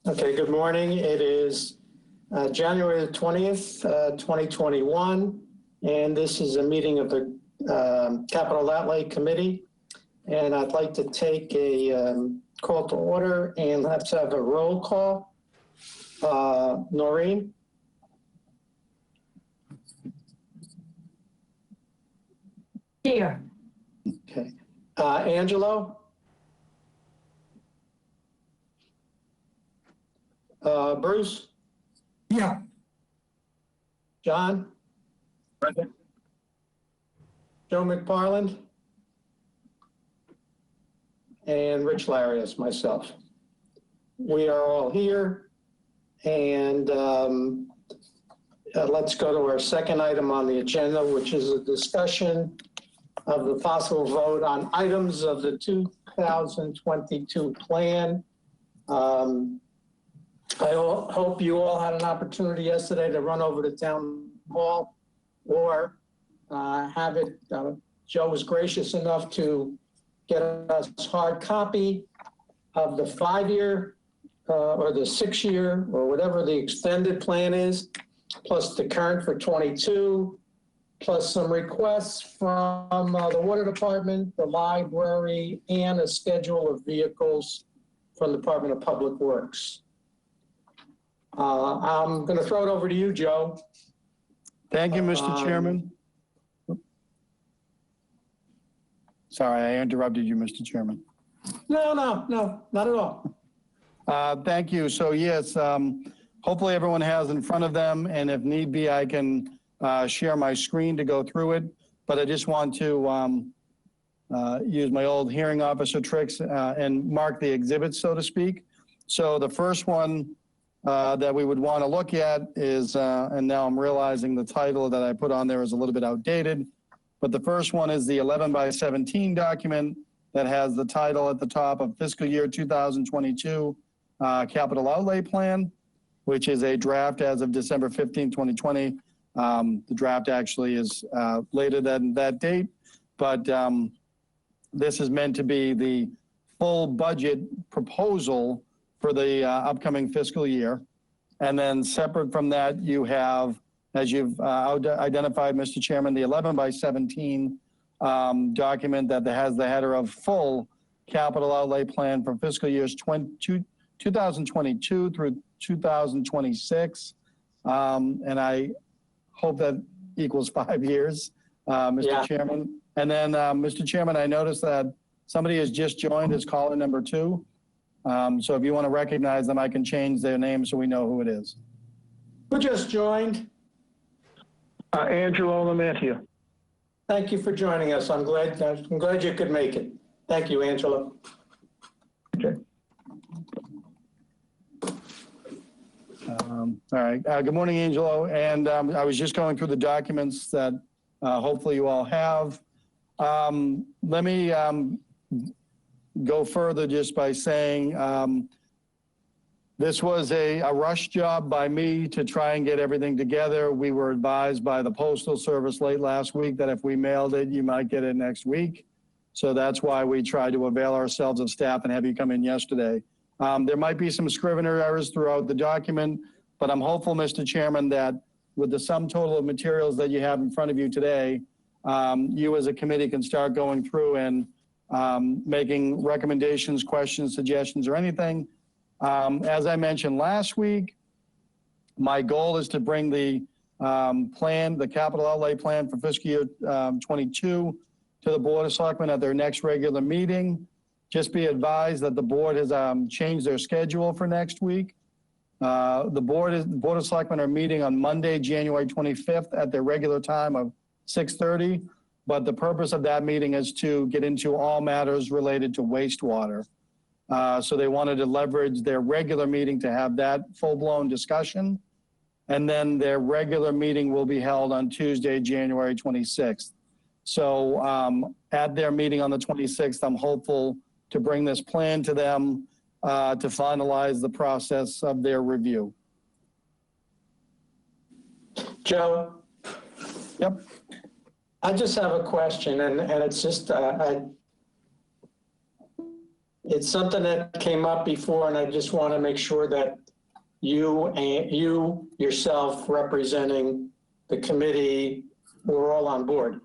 Okay, good morning. It is January the 20th, 2021, and this is a meeting of the Capital Outlay Committee. And I'd like to take a call to order, and let's have a roll call. Noreen? Here. Okay. Angelo? Bruce? Yeah. John? Present. Joe McFarland? And Rich Larius, myself. We are all here, and let's go to our second item on the agenda, which is a discussion of the possible vote on items of the 2022 plan. I hope you all had an opportunity yesterday to run over to town hall or have it. Joe was gracious enough to get us hard copy of the 5-year or the 6-year or whatever the extended plan is, plus the current for 22, plus some requests from the water department, the library, and a schedule of vehicles from the Department of Public Works. I'm going to throw it over to you, Joe. Thank you, Mr. Chairman. Sorry, I interrupted you, Mr. Chairman. No, not at all. Thank you. So yes, hopefully everyone has in front of them, and if need be, I can share my screen to go through it. But I just want to use my old hearing officer tricks and mark the exhibits, so to speak. So the first one that we would want to look at is, and now I'm realizing the title that I put on there is a little bit outdated, but the first one is the 11/17 document that has the title at the top of fiscal year 2022 capital outlay plan, which is a draft as of December 15, 2020. The draft actually is later than that date, but this is meant to be the full budget proposal for the upcoming fiscal year. And then separate from that, you have, as you've identified, Mr. Chairman, the 11/17 document that has the header of full capital outlay plan for fiscal years 2022 through 2026. And I hope that equals 5 years, Mr. Chairman. And then, Mr. Chairman, I noticed that somebody has just joined as caller number 2. So if you want to recognize them, I can change their name so we know who it is. Who just joined? Angelo Lamantia. Thank you for joining us. I'm glad you could make it. Thank you, Angelo. Okay. All right. Good morning, Angelo. And I was just going through the documents that hopefully you all have. Let me go further just by saying this was a rush job by me to try and get everything together. We were advised by the Postal Service late last week that if we mailed it, you might get it next week. So that's why we tried to avail ourselves of staff and have you come in yesterday. There might be some scrivener errors throughout the document, but I'm hopeful, Mr. Chairman, that with the sum total of materials that you have in front of you today, you as a committee can start going through and making recommendations, questions, suggestions, or anything. As I mentioned last week, my goal is to bring the plan, the capital outlay plan for fiscal year 22 to the Board of Selectmen at their next regular meeting. Just be advised that the board has changed their schedule for next week. The Board of Selectmen are meeting on Monday, January 25th at their regular time of 6:30. But the purpose of that meeting is to get into all matters related to wastewater. So they wanted to leverage their regular meeting to have that full-blown discussion. And then their regular meeting will be held on Tuesday, January 26th. So at their meeting on the 26th, I'm hopeful to bring this plan to them to finalize the process of their review. Joe? Yep. I just have a question, and it's just, It's something that came up before, and I just want to make sure that you yourself representing the committee, we're all on board.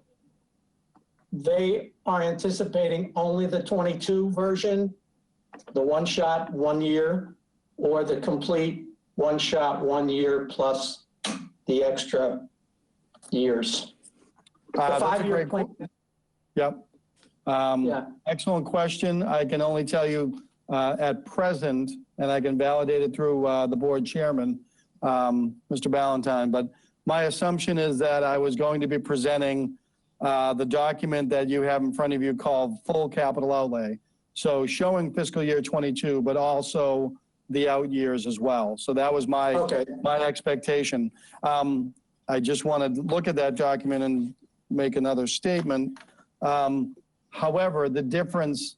They are anticipating only the 22 version, the one shot, 1 year, or the complete one shot, 1 year plus the extra years. The That's a 5-year great plan. Yep. Yeah. Excellent question. I can only tell you at present, and I can validate it through the board chairman, Mr. Ballantyne, but my assumption is that I was going to be presenting the document that you have in front of you called full capital outlay. So showing fiscal year 22, but also the out years as well. So that was my expectation. I just want to look at that document and make another statement. However, the difference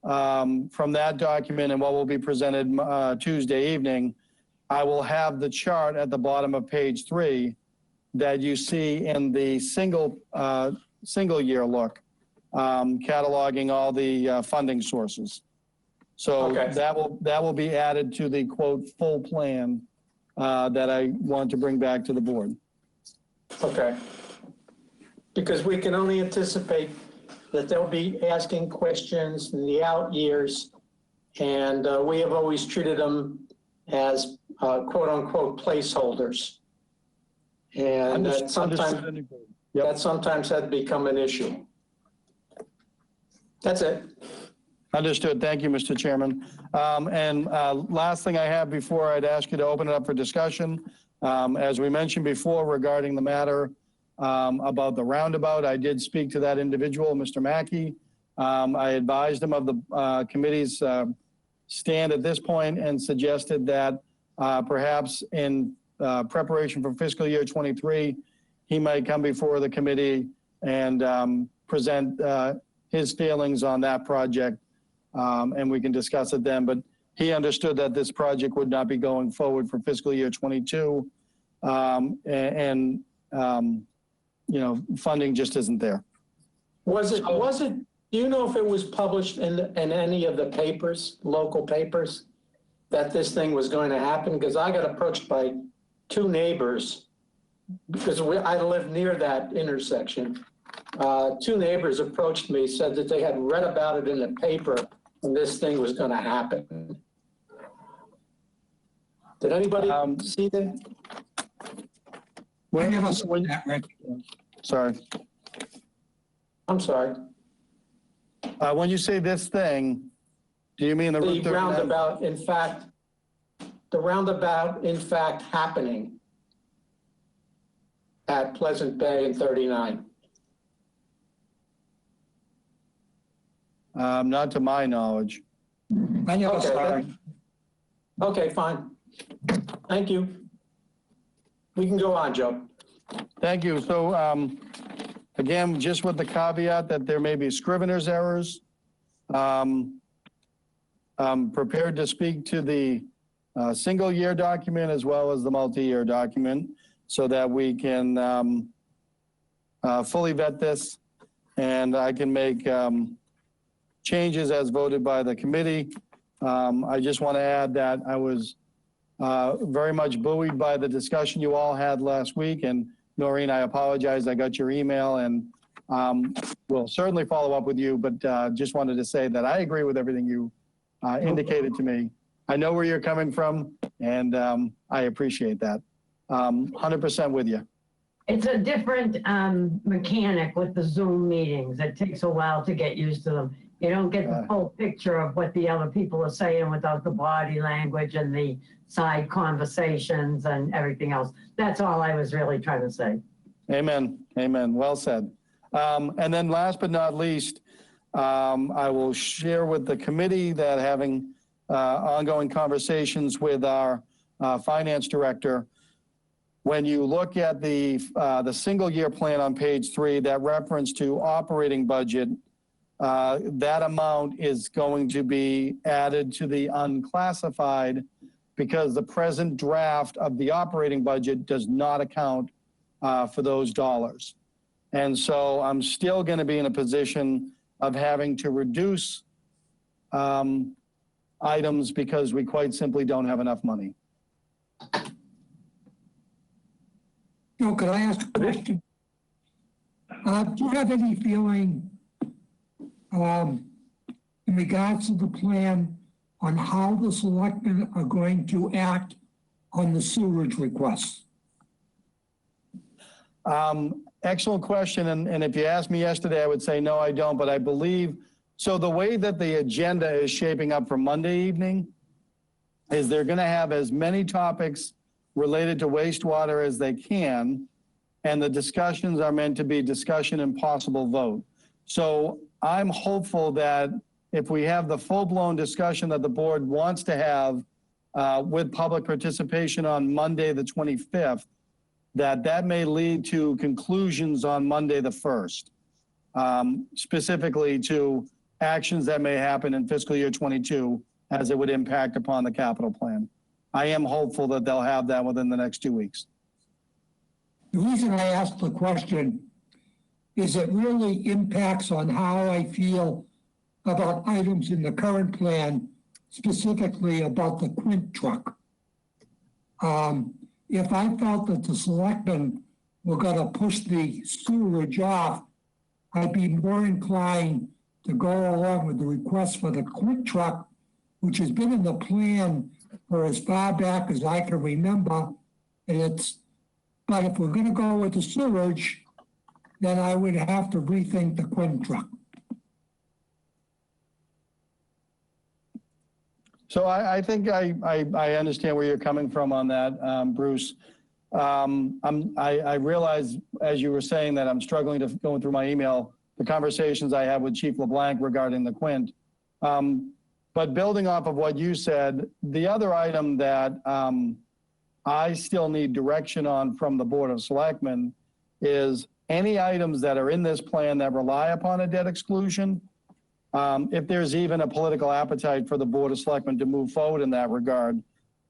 from that document and what will be presented Tuesday evening, I will have the chart at the bottom of page 3 that you see in the single year look, cataloging all the funding sources. So that will be added to the quote full plan that I want to bring back to the board. Okay. Because we can only anticipate that they'll be asking questions in the out years, and we have always treated them as quote unquote placeholders. And that sometimes had become an issue. That's it. Understood. Thank you, Mr. Chairman. And last thing I have before I'd ask you to open it up for discussion, as we mentioned before regarding the matter about the roundabout, I did speak to that individual, Mr. Mackey. I advised him of the committee's stand at this point and suggested that perhaps in preparation for fiscal year 23, he might come before the committee and present his feelings on that project, and we can discuss it then. But he understood that this project would not be going forward for fiscal year 22, you know, funding just isn't there. Was it, do you know if it was published in any of the papers, local papers, that this thing was going to happen? Because I got approached by 2 neighbors, because I live near that intersection. 2 neighbors approached me, said that they had read about it in the paper and this thing was going to happen. Did anybody see that? I never saw that, Rick. Sorry. I'm sorry. When you say this thing, do you mean the Route 39? Roundabout, in fact, the roundabout, in fact, happening at Pleasant Bay and 39? Not to my knowledge. I never saw it. Okay, fine. Thank you. We can go on, Joe. Thank you. So again, just with the caveat that there may be scrivener's errors, I'm prepared to speak to the single year document as well as the multi-year document so that we can fully vet this and I can make changes as voted by the committee. I just want to add that I was very much buoyed by the discussion you all had last week. And Noreen, I apologize, I got your email and we'll certainly follow up with you, but just wanted to say that I agree with everything you indicated to me. I know where you're coming from and I appreciate that. 100% with you. It's a different mechanic with the Zoom meetings. It takes a while to get used to them. You don't get the full picture of what the other people are saying without the body language and the side conversations and everything else. That's all I was really trying to say. Amen. Amen. Well said. And then last but not least, I will share with the committee that having ongoing conversations with our finance director, when you look at the single year plan on page 3, that reference to operating budget, that amount is going to be added to the unclassified because the present draft of the operating budget does not account for those dollars. And so I'm still going to be in a position of having to reduce items because we quite simply don't have enough money. No, could I ask a question? Do you have any feeling in regards to the plan on how the selectmen are going to act on the sewerage requests? Excellent question. And if you asked me yesterday, I would say, no, I don't, but I believe, so the way that the agenda is shaping up for Monday evening is they're going to have as many topics related to wastewater as they can. And the discussions are meant to be discussion and possible vote. So I'm hopeful that if we have the full-blown discussion that the board wants to have with public participation on Monday, the 25th, that may lead to conclusions on Monday, the 1st, specifically to actions that may happen in fiscal year 22 as it would impact upon the capital plan. I am hopeful that they'll have that within the next 2 weeks. The reason I asked the question is it really impacts on how I feel about items in the current plan, specifically about the Quint truck. If I felt that the selectmen were going to push the sewerage off, I'd be more inclined to go along with the request for the Quint truck, which has been in the plan for as far back as I can remember. But if we're going to go with the sewerage, then I would have to rethink the Quint truck. So I think I understand where you're coming from on that, Bruce. I realize as you were saying that I'm struggling to go through my email, the conversations I had with Chief LeBlanc regarding the Quint. But building off of what you said, the other item that I still need direction on from the Board of Selectmen is any items that are in this plan that rely upon a debt exclusion. If there's even a political appetite for the Board of Selectmen to move forward in that regard.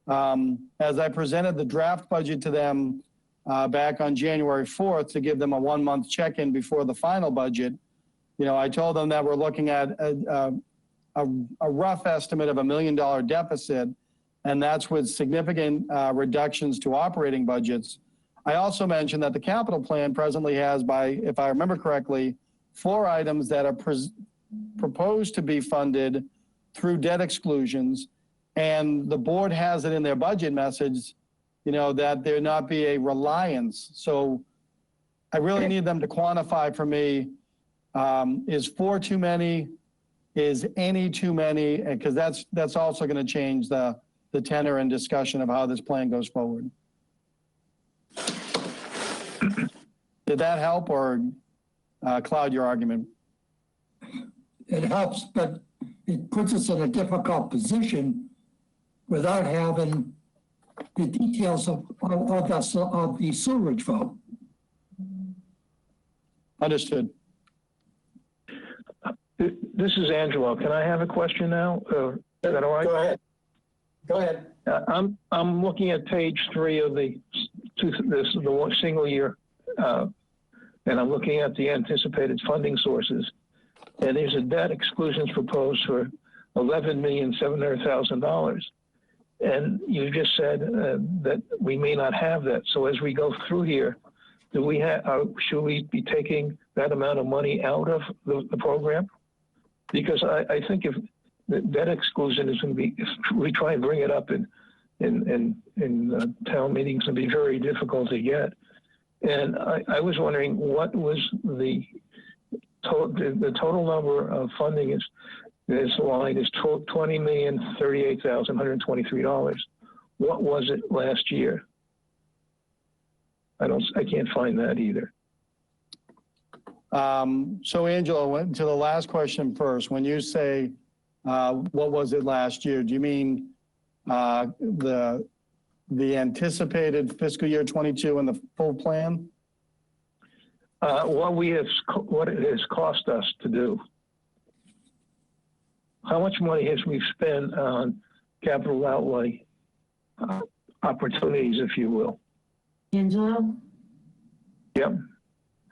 As I presented the draft budget to them back on January 4th to give them a 1-month check-in before the final budget, I told them that we're looking at a rough estimate of $1 million deficit, and that's with significant reductions to operating budgets. I also mentioned that the capital plan presently has, if I remember correctly, 4 items that are proposed to be funded through debt exclusions, and the board has it in their budget message, that there not be a reliance. So I really need them to quantify for me, is 4 too many? Is any too many? Because that's also going to change the tenor and discussion of how this plan goes forward. Did that help or cloud your argument? It helps, but it puts us in a difficult position without having the details of the sewerage vote. Understood. This is Angelo. Can I have a question now? Is that all right? Go ahead. Go ahead. I'm looking at page 3 of the one single year, and I'm looking at the anticipated funding sources. And there's a debt exclusions proposed for $11,700,000. And you just said that we may not have that. So as we go through here, should we be taking that amount of money out of the program? Because I think if the debt exclusion is going to be, if we try and bring it up in town meetings, it'll be very difficult to get. And I was wondering what was the total number of funding is this line is $20,038,123. What was it last year? I can't find that either. So Angelo, to the last question first. When you say what was it last year, do you mean the anticipated fiscal year 22 and the full plan? What it has cost us to do. How much money has we spent on capital outlay opportunities, if you will? Angelo? Yep.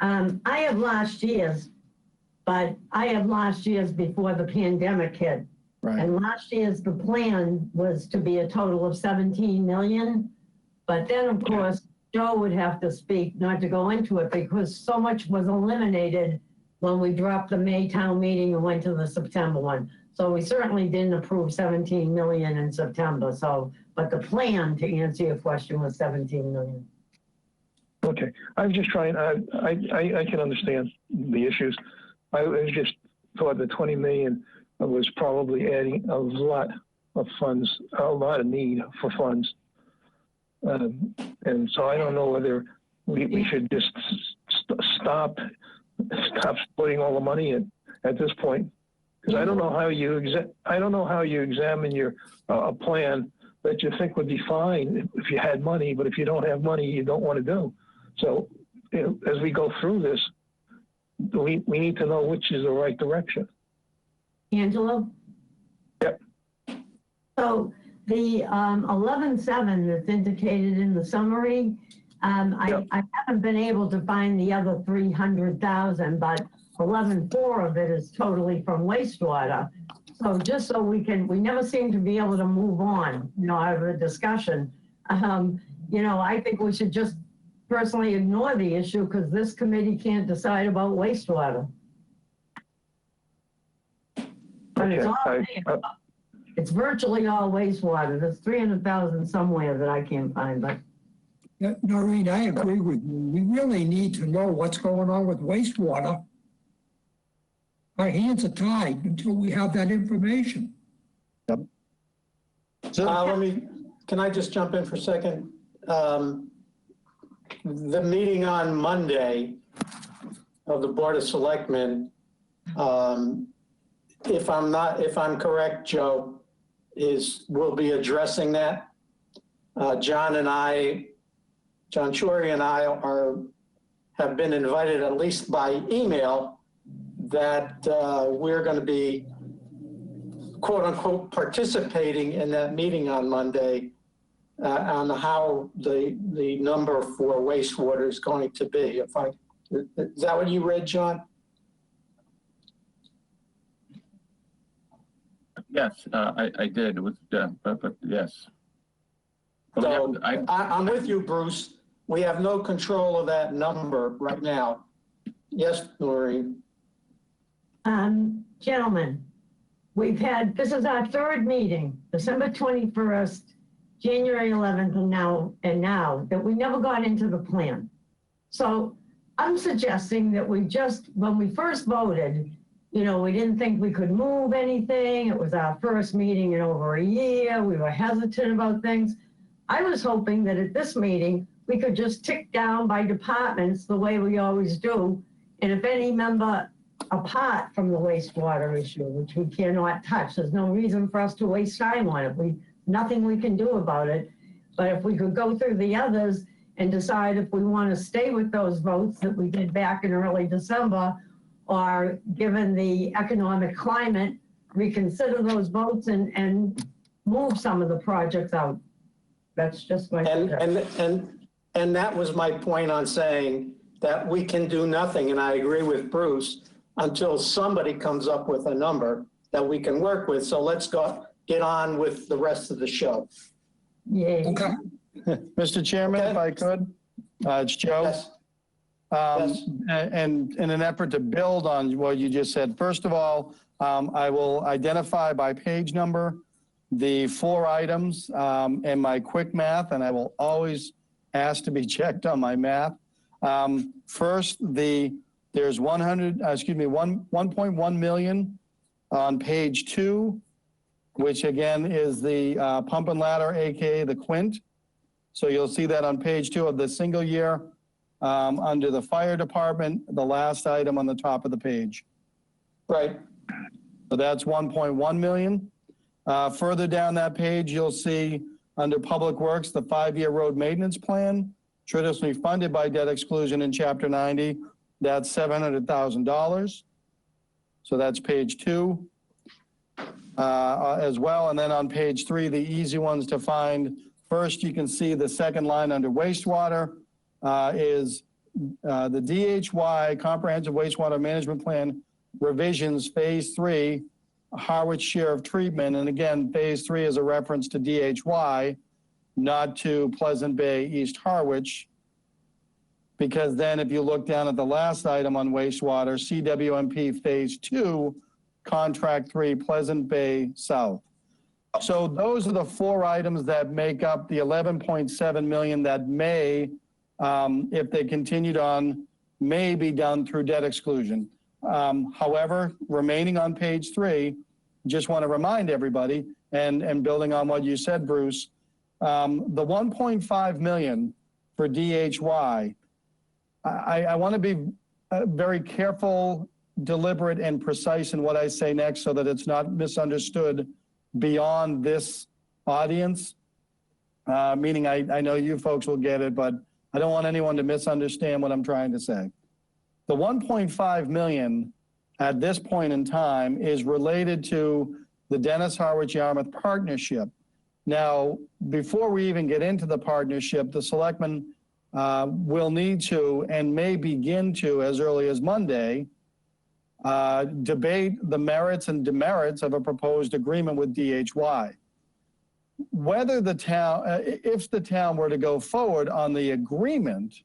I have last year's, but I have last year's before the pandemic hit. Right. And last year's, the plan was to be a total of 17 million. But then, of course, Joe would have to speak, not to go into it, because so much was eliminated when we dropped the May town meeting and went to the September one. So we certainly didn't approve 17 million in September. So, but the plan, to answer your question, was 17 million. Okay, I'm just trying, I can understand the issues. I just thought the 20 million was probably adding a lot of funds, a lot of need for funds. And so I don't know whether we should just stop splitting all the money in at this point. Because I don't know how you examine your a plan that you think would be fine if you had money, but if you don't have money, you don't want to do. So, you know, as we go through this, we need to know which is the right direction. Angelo? Yep. So the 11.7 that's indicated in the summary, Yep. I haven't been able to find the other 300,000, but 11.4 of it is totally from wastewater. So just so we never seem to be able to move on, you know, out of the discussion. You know, I think we should just personally ignore the issue because this committee can't decide about wastewater. But it's all, it's virtually all wastewater. There's 300,000 somewhere that I can't find, but. Yeah, Noreen, I agree with you. We really need to know what's going on with wastewater. Our hands are tied until we have that information. Yep. So, Can I just jump in for a second? The meeting on Monday of the Board of Selectmen, if I'm correct, Joe, we'll be addressing that. John Chori and I have been invited, at least by email, that we're going to be, quote unquote, participating in that meeting on Monday on how the number for wastewater is going to be. Is that what you read, John? Yes, I did. It was, but yes. So I'm with you, Bruce. We have no control of that number right now. Yes, Noreen. Gentlemen, this is our third meeting, December 21st, January 11th, and now that we never got into the plan. So I'm suggesting that when we first voted, you know, we didn't think we could move anything. It was our first meeting in over a year. We were hesitant about things. I was hoping that at this meeting, we could just tick down by departments the way we always do. And if any member, apart from the wastewater issue, which we cannot touch, there's no reason for us to waste time on it. Nothing we can do about it. But if we could go through the others and decide if we want to stay with those votes that we did back in early December, or given the economic climate, reconsider those votes and move some of the projects out. That's just my suggestion. And that was my point on saying that we can do nothing, and I agree with Bruce, until somebody comes up with a number that we can work with. So let's get on with the rest of the show. Yeah. Okay. Mr. Chairman, Okay. if I could, it's Joe. Yes. Yes. And in an effort to build on what you just said, first of all, I will identify by page number the 4 items and my quick math, and I will always ask to be checked on my math. First, there's 1.1 million on page 2, which again is the pump and ladder, AKA the Quint. So you'll see that on page 2 of the single year under the fire department, the last item on the top of the page. Right. So that's 1.1 million. Further down that page, you'll see under Public Works, the 5-year road maintenance plan, traditionally funded by debt exclusion in Chapter 90. That's $700,000. So that's page 2 as well. And then on page 3, the easy ones to find. First, you can see the second line under wastewater is the DHY, Comprehensive Wastewater Management Plan Revisions Phase 3, Harwich share of treatment. And again, phase 3 is a reference to DHY, not to Pleasant Bay, East Harwich. Because then if you look down at the last item on wastewater, CWMP phase 2, contract 3, Pleasant Bay South. So those are the 4 items that make up the 11.7 million that may, if they continued on, may be done through debt exclusion. However, remaining on page 3, just want to remind everybody, and building on what you said, Bruce, the 1.5 million for DHY, I want to be very careful, deliberate, and precise in what I say next so that it's not misunderstood beyond this audience, meaning I know you folks will get it, but I don't want anyone to misunderstand what I'm trying to say. The 1.5 million at this point in time is related to the Dennis Harwich Yarmouth partnership. Now, before we even get into the partnership, the selectmen will need to and may begin to, as early as Monday, debate the merits and demerits of a proposed agreement with DHY. Whether the town, if the town were to go forward on the agreement,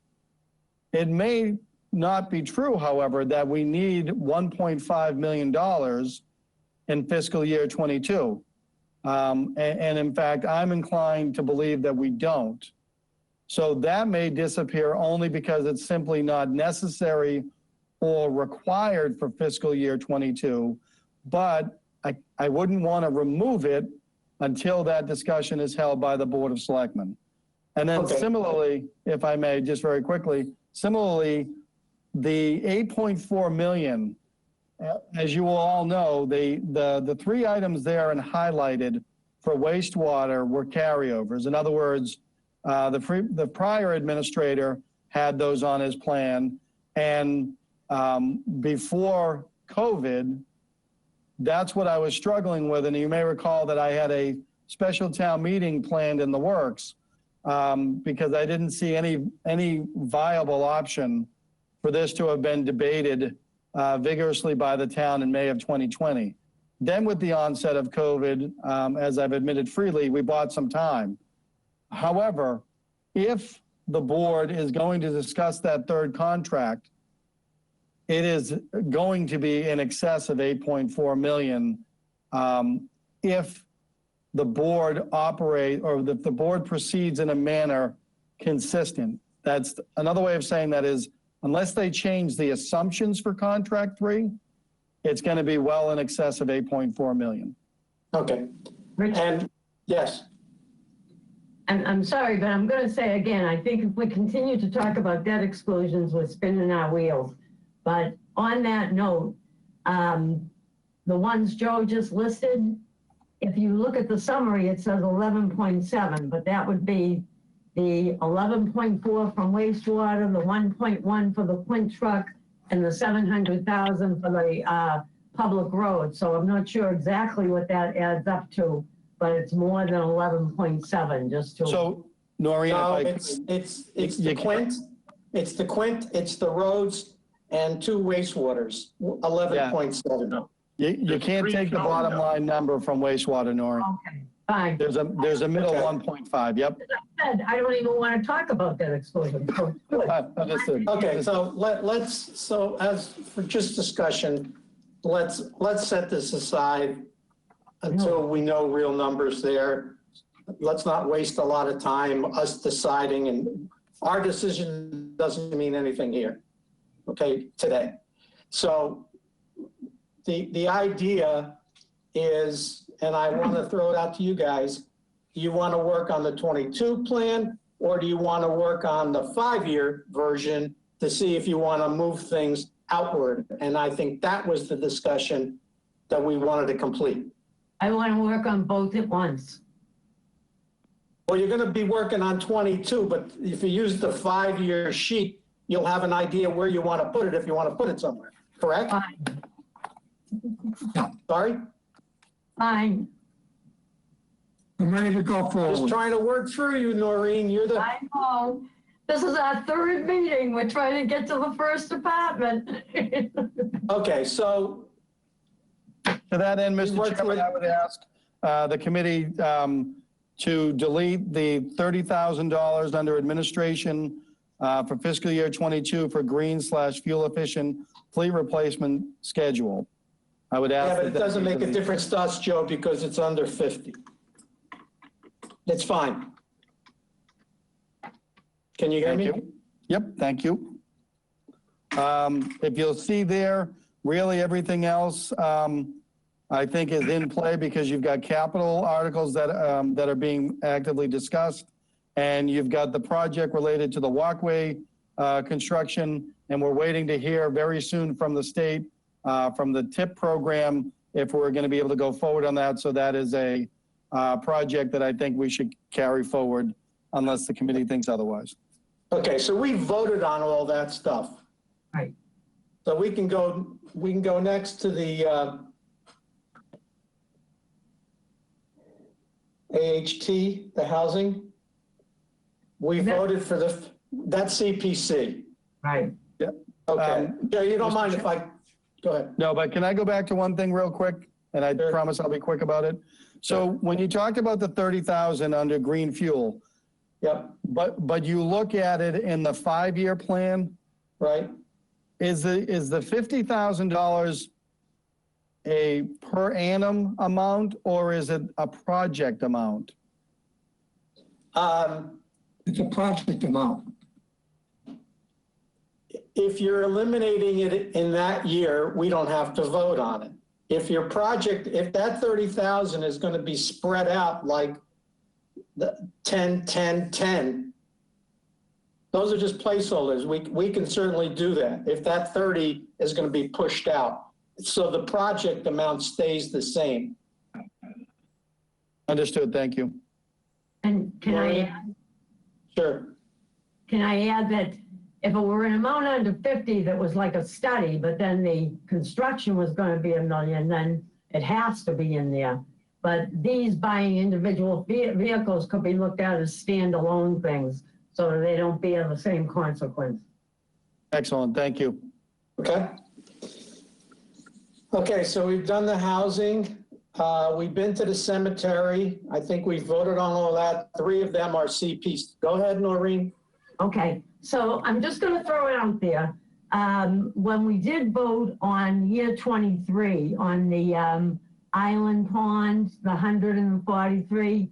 it may not be true, however, that we need $1.5 million in fiscal year 22. And in fact, I'm inclined to believe that we don't. So that may disappear only because it's simply not necessary or required for fiscal year 22, but I wouldn't want to remove it until that discussion is held by the Board of Selectmen. And then similarly, if I may, just very quickly, similarly, the 8.4 million, as you all know, the 3 items there and highlighted for wastewater were carryovers. In other words, the prior administrator had those on his plan, and before COVID, that's what I was struggling with. And you may recall that I had a special town meeting planned in the works because I didn't see any viable option for this to have been debated vigorously by the town in May of 2020. Then with the onset of COVID, as I've admitted freely, we bought some time. However, if the board is going to discuss that 3rd contract, it is going to be in excess of 8.4 million if the board if the board proceeds in a manner consistent. That's another way of saying that is, unless they change the assumptions for contract 3, it's going to be well in excess of 8.4 million. Okay. And yes. I'm sorry, but I'm going to say again, I think if we continue to talk about debt exclusions, we're spinning our wheels. But on that note, the ones Joe just listed, if you look at the summary, it says 11.7, but that would be the 11.4 from wastewater, the 1.1 for the Quint truck, and the 700,000 for the public road. So I'm not sure exactly what that adds up to, but it's more than 11.7. Just to. So, Noreen, no, it's the Quint, it's the roads, and 2 wastewaters, 11.7. No. You can't take the bottom line number from wastewater, Noreen. Okay, fine. There's a middle 1.5. Yep. As I said, I don't even want to talk about that exclusion. Understood. Okay, so let's as for just discussion, let's set this aside until we know real numbers there. Let's not waste a lot of time us deciding, and our decision doesn't mean anything here. Okay, today. So the idea is, and I want to throw it out to you guys, do you want to work on the 22 plan, or do you want to work on the 5-year version to see if you want to move things outward? And I think that was the discussion that we wanted to complete. I want to work on both at once. Well, you're going to be working on 22, but if you use the 5-year sheet, you'll have an idea where you want to put it if you want to put it somewhere, correct? Fine. Sorry? Fine. I'm ready to go Just forward. trying to work through you, Noreen. You're the, I know. This is our 3rd meeting. We're trying to get to the 1st department. okay, so To that end, We Mr. worked Chairman, with- I would ask the committee to delete the $30,000 under administration for fiscal year 22 for green/fuel efficient fleet replacement schedule. I would ask. Yeah, but it that doesn't be make a deleted. difference to us, Joe, because it's under 50. It's fine. Can you hear Thank me? you. Yep, thank you. If you'll see there, really everything else, I think is in play because you've got capital articles that are being actively discussed, and you've got the project related to the walkway construction, and we're waiting to hear very soon from the state, from the TIP program, if we're going to be able to go forward on that. So that is a project that I think we should carry forward unless the committee thinks otherwise. Okay, so we voted on all that stuff. Right. So we can go next to the AHT, the housing. We That- voted for that's CPC. Right. Okay. Joe, you don't Mr. mind if go ahead. No, but can I go back to one thing real quick? And I Sure. promise I'll be quick about it. So when you talked about the 30,000 under green fuel, Yep, but you look at it in the 5-year plan, right. is the $50,000 a per annum amount or is it a project amount? It's a project amount. If you're eliminating it in that year, we don't have to vote on it. If your project, if that 30,000 is going to be spread out like the 10, 10, 10, those are just placeholders. We can certainly do that if that 30 is going to be pushed out. So the project amount stays the same. Understood, thank you. And Sure. can I add that if it were an amount under 50 that was like a study, but then the construction was going to be $1 million, then it has to be in there. But these buying individual vehicles could be looked at as standalone things so that they don't bear the same consequence. Excellent, thank you. Okay. Okay, so we've done the housing. We've been to the cemetery. I think we voted on all that. 3 of them are CPs. Go ahead, Noreen. Okay, so I'm just going to throw it out there. When we did vote on year 23 on the Island Pond, the 143,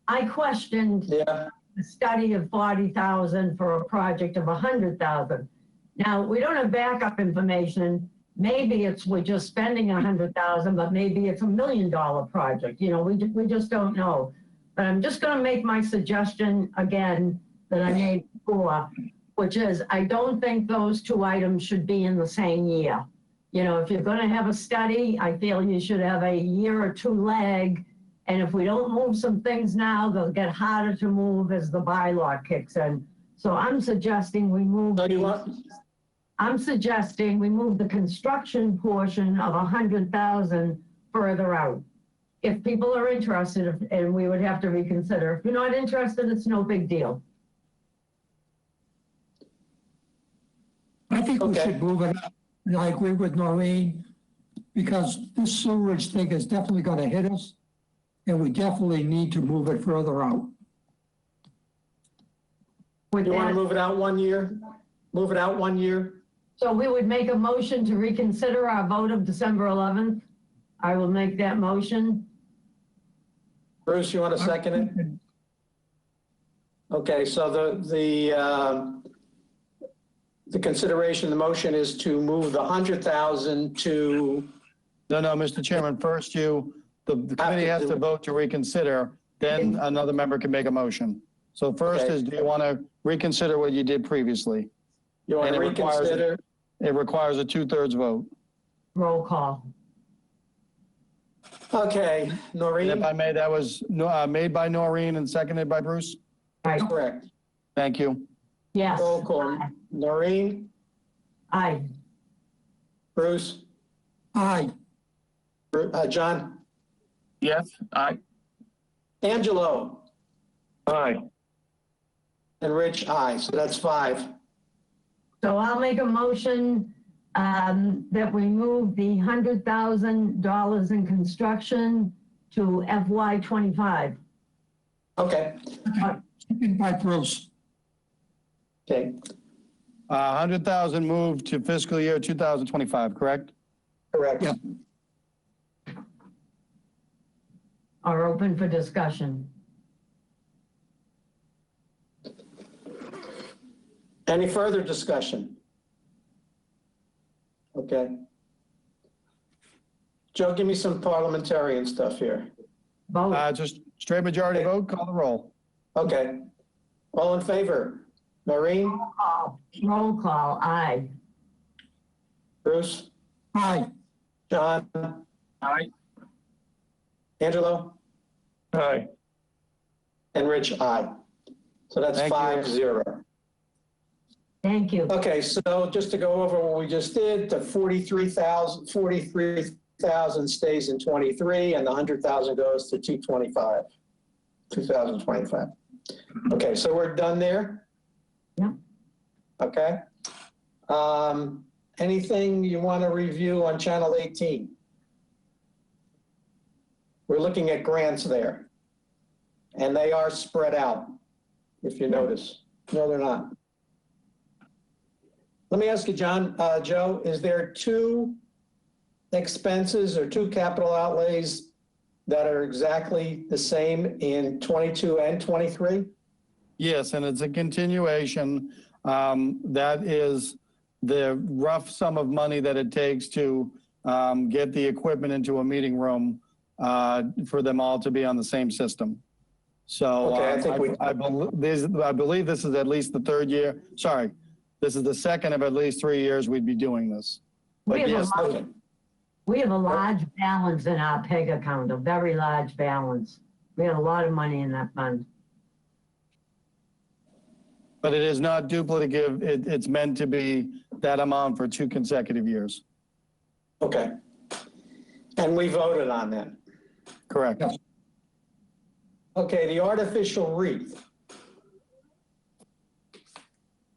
I questioned Yeah. the study of 40,000 for a project of 100,000. Now, we don't have backup information. Maybe we're just spending 100,000, but maybe it's $1 million project. You know, we just don't know. But I'm just going to make my suggestion again that I made before, which is I don't think those 2 items should be in the same year. You know, if you're going to have a study, I feel you should have a year or 2 lag. And if we don't move some things now, they'll get harder to move as the bylaw kicks in. So I'm suggesting we move. So you want, I'm suggesting we move the construction portion of 100,000 further out. If people are interested, and we would have to reconsider. If you're not interested, it's no big deal. I think we Okay. should move it up. And I agree with Noreen, because this sewerage thing is definitely gonna hit us, and we definitely need to move it further out. With you want to that, move it out 1 year? Move it out 1 year? so we would make a motion to reconsider our vote of December 11th. I will make that motion. Bruce, you want to second it? Okay, so the consideration, the motion is to move the 100,000 to, No, Mr. Chairman, first the committee has to vote to reconsider, then another member can make a motion. So first Okay. is, do you want to reconsider what you did previously? you want And to it requires- reconsider? It requires a 2/3 vote. Roll call. Okay, And if Noreen? I may, that was made by Noreen and seconded by Bruce. Right. Correct. Thank you. Yes. Roll call. Noreen, Aye. Bruce, Aye, John, Yes, aye. Angelo, Aye. and Rich, aye. So that's 5. So I'll make a motion that we move the $100,000 in construction to FY '25. Okay, Second by Bruce. okay, 100,000 moved to fiscal year 2025, correct? correct. Yeah. Are open for discussion. Any further discussion? Okay. Joe, give me some parliamentarian stuff here. Vote. Just straight majority vote, call the roll. Okay. All in favor? Maureen? Roll call, aye. Bruce? Aye. John? Aye. Angelo? Aye. And Rich, aye. So that's Thank you. 5-0. Thank you. Okay, so just to go over what we just did, the 43,000 stays in 23 and the 100,000 goes to 2025. Okay, so we're done there? Yeah. Okay. Anything you want to review on Channel 18? We're looking at grants there. And they are spread out, if you notice. No, they're not. Let me ask you, Joe, is there two expenses or two capital outlays that are exactly the same in 22 and 23? Yes, and it's a continuation. That is the rough sum of money that it takes to get the equipment into a meeting room for them all to be on the same system. So Okay, I believe this is at least the third year. Sorry, this is the second of at least 3 years we'd be doing this. We But have, yes, we have a large balance in our PEG account, a very large balance. We have a lot of money in that fund. but it is not duplicative. It's meant to be that amount for 2 consecutive years. Okay. And we voted on that. Correct. Okay, the artificial wreath.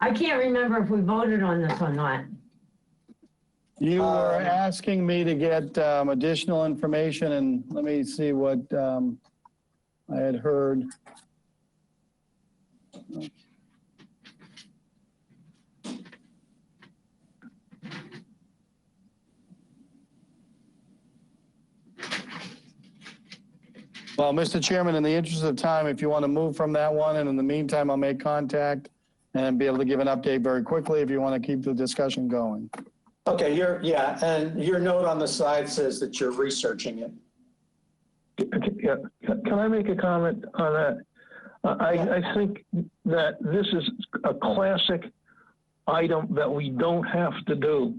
I can't remember if we voted on this or not. You were asking me to get additional information, and let me see what I had heard. Well, Mr. Chairman, in the interest of time, if you want to move from that one, and in the meantime, I'll make contact and be able to give an update very quickly if you want to keep the discussion going. Okay, and your note on the side says that you're researching it. Yeah. Can I make a comment on that? I think that this is a classic item that we don't have to do.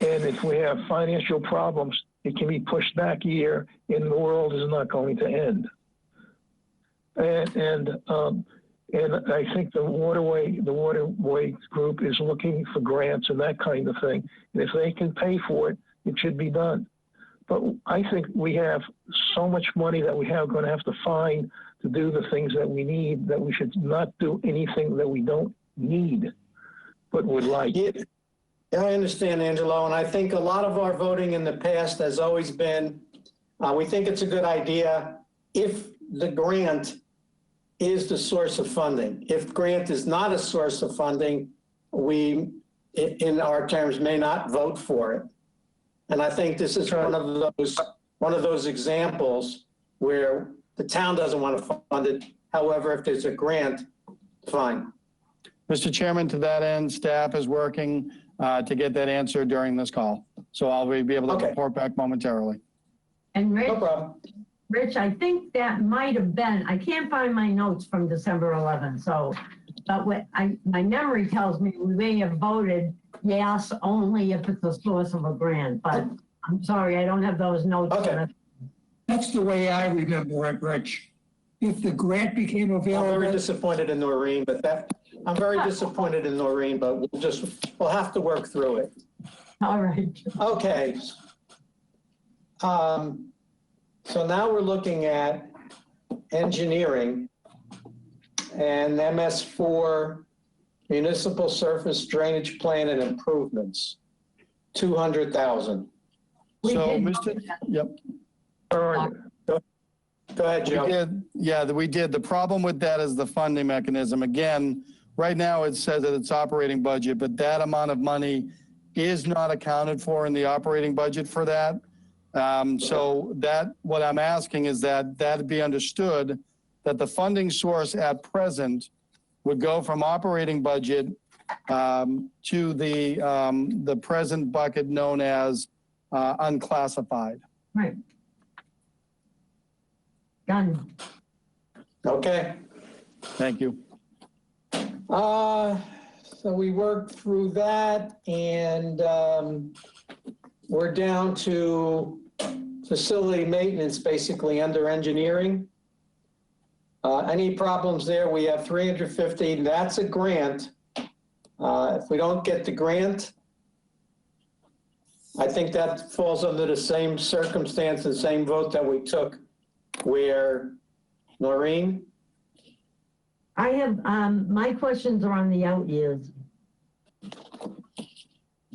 And if we have financial problems, it can be pushed back a year and the world is not going to end. And I think the waterway group is looking for grants and that kind of thing. And if they can pay for it, it should be done. But I think we have so much money that we have going to have to find to do the things that we need, that we should not do anything that we don't need, but would like. Yeah, I understand, Angelo, and I think a lot of our voting in the past has always been, we think it's a good idea if the grant is the source of funding. If grant is not a source of funding, we, in our terms, may not vote for it. And I think this is one of those examples where the town doesn't want to fund it. However, if there's a grant, fine. Mr. Chairman, to that end, staff is working to get that answer during this call. So I'll be able to report back momentarily. And No problem. Rich, I think that might have been, I can't find my notes from December 11th, so, but my memory tells me we may have voted yes only if it's a source of a grant, but I'm sorry, I don't have those notes. Okay. That's the way I remember it, Rich. If the grant became I'm available. very disappointed in Noreen, but I'm very disappointed in Noreen, but we'll have to work through it. All right. Okay. So now we're looking at engineering and MS4 municipal surface drainage plan and improvements, 200,000. We So, did Mr. Yep. Go ahead, We Joe. did, yeah, we did. The problem with that is the funding mechanism. Again, right now it says that it's operating budget, but that amount of money is not accounted for in the operating budget for that. So that, what I'm asking is that that be understood that the funding source at present would go from operating budget to the present bucket known as unclassified. Right. Done. Okay. Thank you. So we worked through that, and we're down to facility maintenance, basically under engineering. Any problems there? We have 350. That's a grant. If we don't get the grant, I think that falls under the same circumstance, the same vote that we took where, Noreen? I have, my questions are on the out years.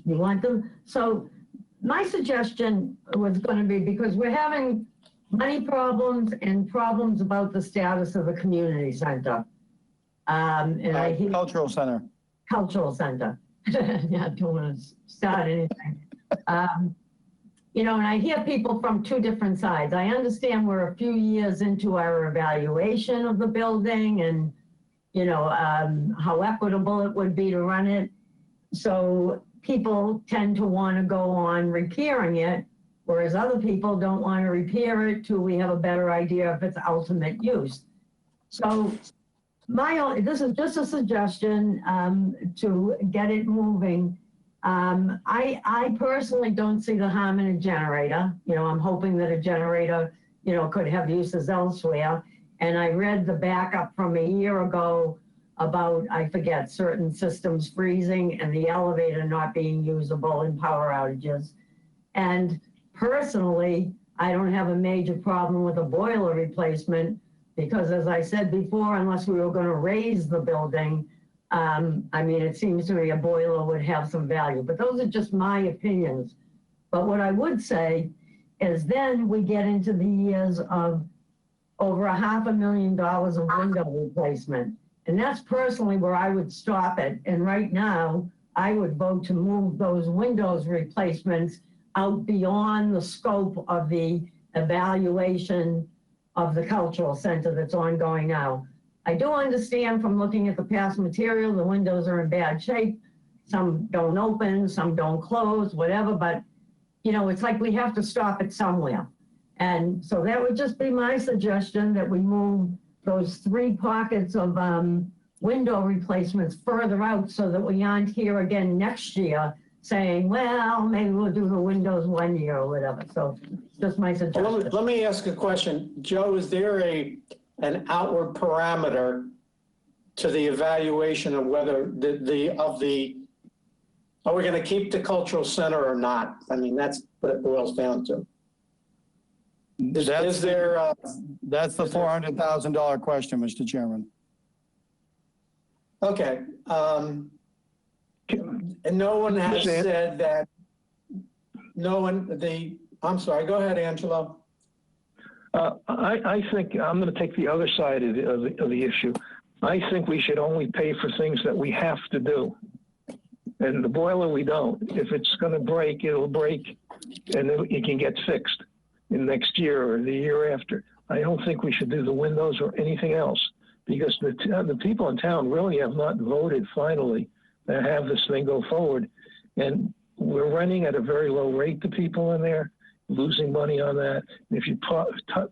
You want them? So my suggestion was going to be, because we're having money problems and problems about the status of the community center. And I hear Cultural Center. cultural center. Yeah, don't want to start anything. You know, and I hear people from two different sides. I understand we're a few years into our evaluation of the building and, you know, how equitable it would be to run it. So people tend to want to go on repairing it, whereas other people don't want to repair it till we have a better idea of its ultimate use. So this is just a suggestion to get it moving. I personally don't see the harm in a generator. You know, I'm hoping that a generator, you know, could have uses elsewhere. And I read the backup from a year ago about, I forget, certain systems freezing and the elevator not being usable in power outages. And personally, I don't have a major problem with a boiler replacement because, as I said before, unless we were going to raise the building, I mean, it seems to me a boiler would have some value, but those are just my opinions. But what I would say is then we get into the years of over $500,000 of window replacement. And that's personally where I would stop it. And right now, I would vote to move those windows replacements out beyond the scope of the evaluation of the cultural center that's ongoing now. I do understand from looking at the past material, the windows are in bad shape. Some don't open, some don't close, whatever, but you know, it's like we have to stop it somewhere. And so that would just be my suggestion, that we move those 3 pockets of window replacements further out so that we aren't here again next year saying, well, maybe we'll do the windows 1 year or whatever. So just my suggestion. Let me ask a question. Joe, is there an outward parameter to the evaluation of whether are we going to keep the cultural center or not? I mean, that's what it boils down to. That's the $400,000 question, Mr. Chairman. Okay. And no one has said that, I'm sorry, go ahead, Angelo. I think I'm going to take the other side of the issue. I think we should only pay for things that we have to do. And the boiler, we don't. If it's going to break, it'll break, and it can get fixed in next year or the year after. I don't think we should do the windows or anything else, because the people in town really have not voted finally to have this thing go forward. And we're running at a very low rate to people in there, losing money on that. And if you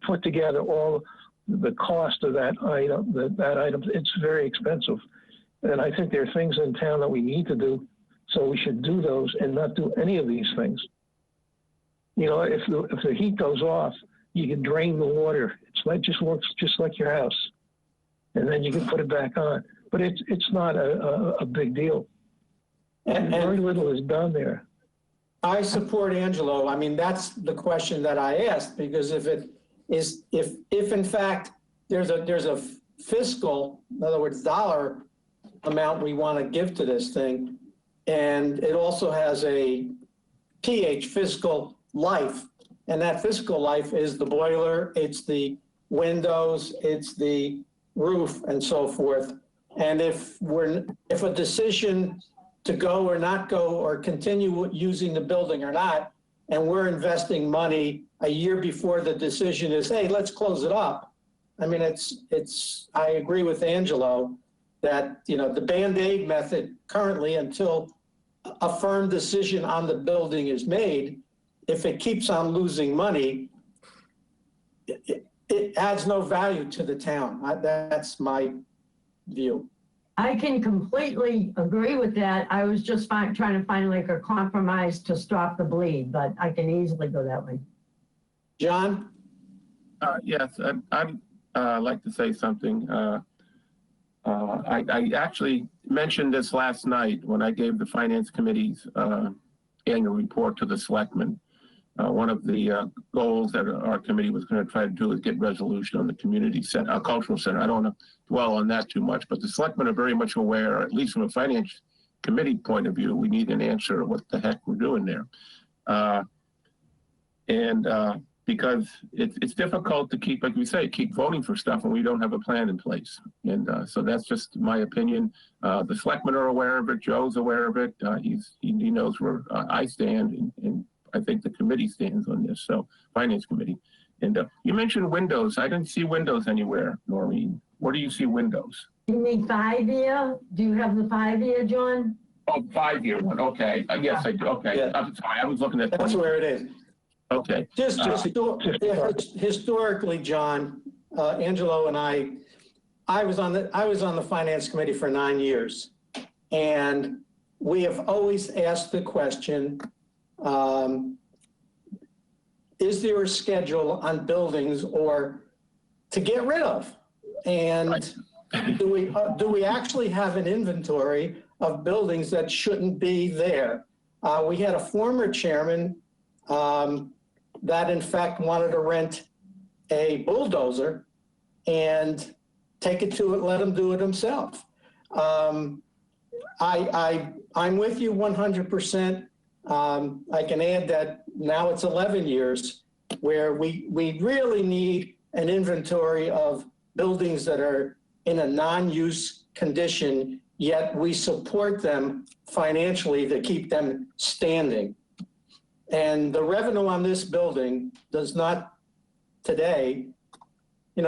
put together all the cost of that item, it's very expensive. And I think there are things in town that we need to do, so we should do those and not do any of these things. You know, if the heat goes off, you can drain the water. Just works just like your house, and then you can put it back on. But it's not a big deal. And very little is done there. I support Angelo. I mean, that's the question that I asked, because if in fact there's a fiscal, in other words, dollar amount we want to give to this thing. And it also has a PH, physical life. And that physical life is the boiler, it's the windows, it's the roof and so forth. And if a decision to go or not go or continue using the building or not, and we're investing money a year before the decision is, hey, let's close it up. I mean, I agree with Angelo that, you know, the Band-Aid method currently, until a firm decision on the building is made, if it keeps on losing money, it adds no value to the town. That's my view. I can completely agree with that. I was just trying to find like a compromise to stop the bleed, but I can easily go that way. John? Yes, I'd like to say something. I actually mentioned this last night when I gave the Finance Committee's annual report to the selectmen. One of the goals that our committee was going to try to do is get resolution on the community center, cultural center. I don't want to dwell on that too much, but the selectmen are very much aware, at least from a Finance Committee point of view, we need an answer of what the heck we're doing there. Because it's difficult to keep, like we say, keep voting for stuff when we don't have a plan in place. And so that's just my opinion. The selectmen are aware of it. Joe's aware of it. He knows where I stand, and I think the committee stands on this, so Finance Committee. And you mentioned windows. I didn't see windows anywhere, Noreen. Where do you see windows? You mean 5-year? Do you have the 5-year, John? Oh, 5-year one, okay. Yes, I do, okay. Yeah. I'm sorry, I was looking at. That's where it is. Okay. Just historically, John, Angelo and I was on the Finance Committee for 9 years. And we have always asked the question, is there a schedule on buildings or to get rid of? And do we actually have an inventory of buildings that shouldn't be there? We had a former chairman that in fact wanted to rent a bulldozer and take it to it, let him do it himself. I'm with you 100%. I can add that now it's 11 years where we really need an inventory of buildings that are in a non-use condition, yet we support them financially to keep them standing. And the revenue on this building does not today,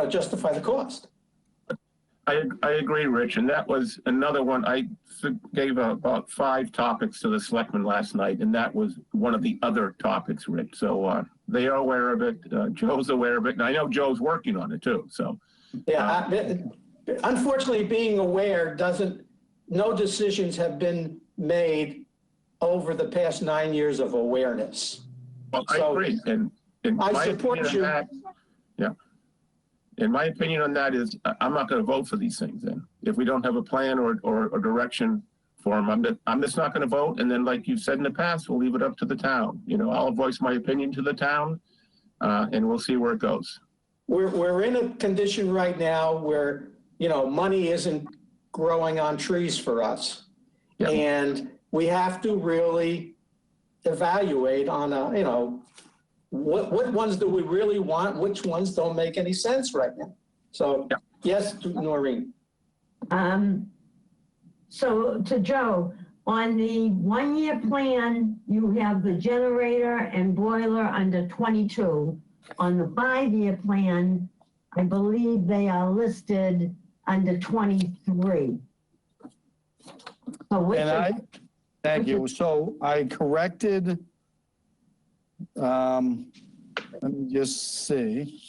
justify the cost. I agree, Rich, and that was another one. I gave about 5 topics to the selectmen last night, and that was one of the other topics, Rich. So they are aware of it. Joe's aware of it, and I know Joe's working on it too. So yeah, unfortunately, being aware no decisions have been made over the past 9 years of awareness. Well, I agree, and I support you. Yeah. And my opinion on that is I'm not going to vote for these things then. If we don't have a plan or direction for them, I'm just not going to vote. And then, like you've said in the past, we'll leave it up to the town. I'll voice my opinion to the town, and we'll see where it goes. We're in a condition right now where, money isn't growing on trees for us. Yeah. And we have to really evaluate on what ones do we really want? Which ones don't make any sense right now? So, yeah. Yes, Noreen. So to Joe, on the 1-year plan, you have the generator and boiler under 22. On the 5-year plan, I believe they are listed under 23. So thank you. So I corrected. Let me just see.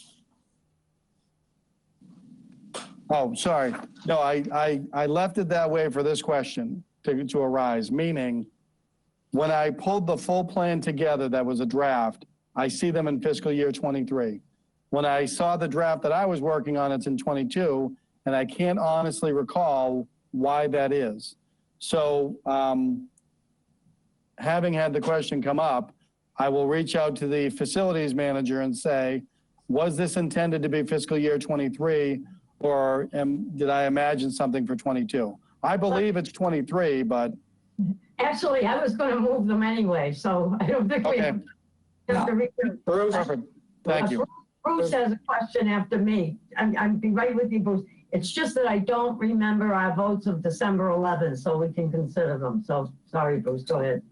Oh, sorry. No, I left it that way for this question to arise, meaning when I pulled the full plan together, that was a draft, I see them in fiscal year 23. When I saw the draft that I was working on, it's in 22, and I can't honestly recall why that is. So having had the question come up, I will reach out to the facilities manager and say, was this intended to be fiscal year 23, or did I imagine something for 22? I believe it's 23, but Actually, I was gonna move them anyway, so I don't think we okay, have to read. Bruce? perfect. Thank you. Bruce has a question after me. I'm be right with you, Bruce. It's just that I don't remember our votes of December 11th, so we can consider them. So, sorry, Bruce, go ahead.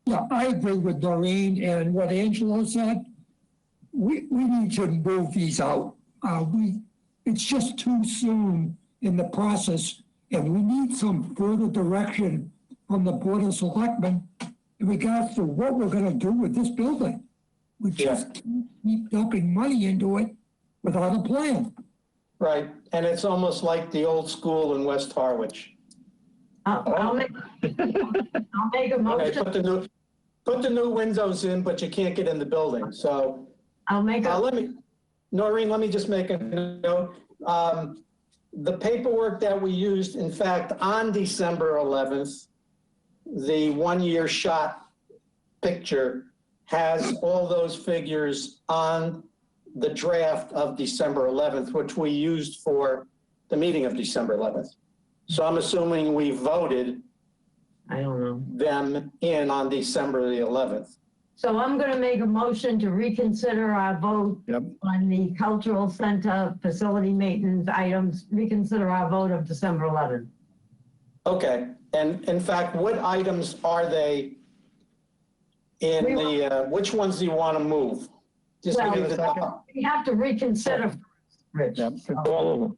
Yeah, I agree with Doreen and what Angelo said. We need to move these out. It's just too soon in the process, and we need some further direction from the Board of Selectmen in regards to what we're gonna do with this building. We just can't keep dumping money into it without a plan. Right, and it's almost like the old school in West Harwich. I'll make a Okay, motion. put the new windows in, but you can't get in the building, so. Noreen, let me just make a note. The paperwork that we used, in fact, on December 11th, the one-year shot picture has all those figures on the draft of December 11th, which we used for the meeting of December 11th. So I'm assuming we voted I don't know. them in on December the 11th. So I'm gonna make a motion to reconsider our vote Yep. on the cultural center facility maintenance items, reconsider our vote of December 11th. Okay, and in fact, what items are they in the, which ones do you want to move? Just Well, give me the top. We have to reconsider, Rich. Yep. All of them.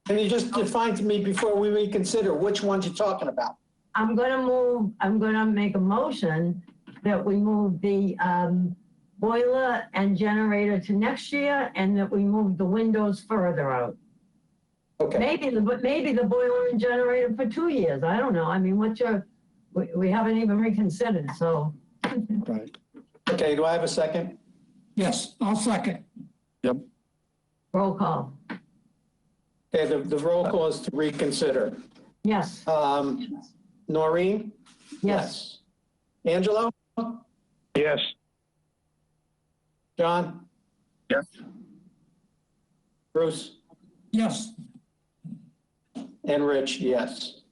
Can you just define to me before we reconsider which ones you're talking about? I'm gonna make a motion that we move the boiler and generator to next year and that we move the windows further out. Okay, Maybe the boiler and generator for 2 years. I don't know. I mean, we haven't even reconsidered, so. Right. okay, do I have a second? Yes, I'll second. Yep. Roll call. Okay, the roll call is to reconsider. Yes, Noreen? yes. Angelo? Yes, John? Yes, Bruce? Yes, And Rich, yes.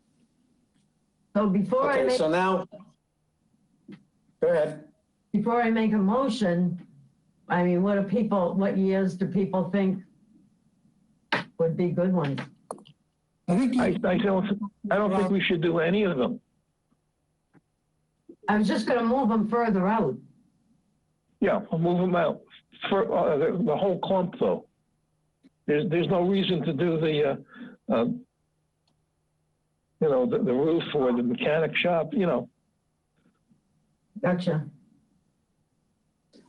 So before I Okay, make, so now, go ahead. before I make a motion, I mean, what years do people think would be good ones? I think I don't think we should do any of them. I was just gonna move them further out. Yeah, we'll move them out. For the whole clump, though. There's no reason to do the roof or the mechanic shop, Gotcha.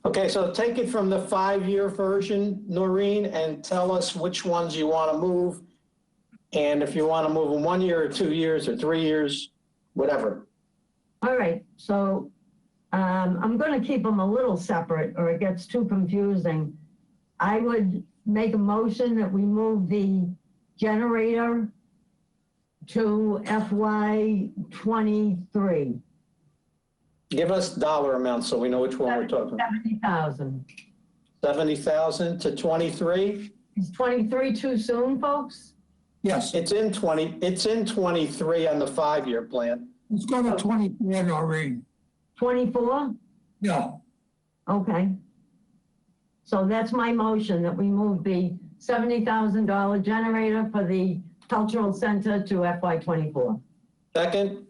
Okay, so take it from the 5-year version, Noreen, and tell us which ones you want to move. And if you want to move them 1 year or 2 years or 3 years, whatever. All right, so I'm gonna keep them a little separate or it gets too confusing. I would make a motion that we move the generator to FY '23, Give us dollar amounts so we know which one we're talking about. 70,000. 70,000 to 23? Is 23 too soon, folks? yes, It's in 23 on the 5-year plan. it's got a 20 already. 24? Yeah, Okay. So that's my motion, that we move the $70,000 generator for the cultural center to FY '24. Second,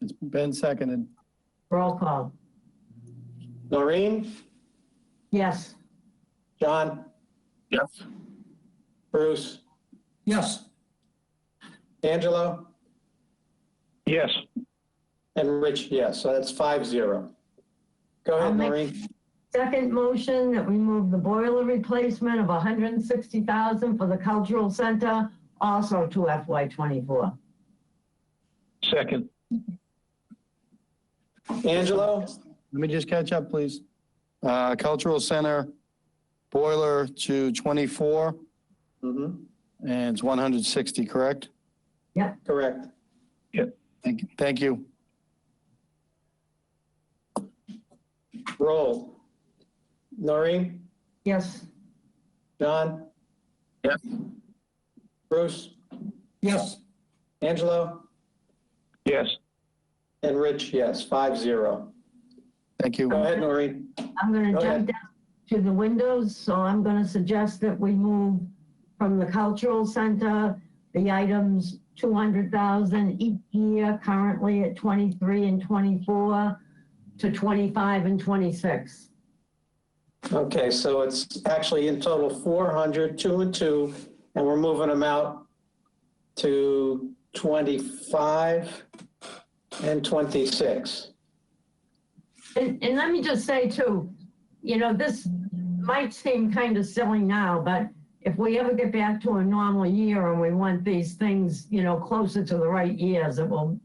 It's been seconded. Roll call. Noreen, Yes. John, yes, Bruce, yes, Angelo, yes. and Rich, yes. So that's 5-0. Go I'll ahead, make- Noreen. Second motion that we move the boiler replacement of $160,000 for the cultural center also to FY '24. Second, Angelo, Let me just catch up, please. Cultural Center, boiler to 24, Mhm, and it's 160, correct? correct. Thank you. Roll. Noreen, Yes. John, yes, Bruce, yes, Angelo, Yes. And Rich, yes, 5-0. Thank you. Go ahead, Noreen. I'm gonna Go jump ahead. down to the windows, so I'm gonna suggest that we move from the cultural center, the items 200,000 each year, currently at 23 and 24, to 25 and 26. Okay, so it's actually in total 400, 2 and 2, and we're moving them out to 25 and 26. And let me just say too, you know, this might seem kind of silly now, but if we ever get back to a normal year and we want these things, you know, closer to the right years, it will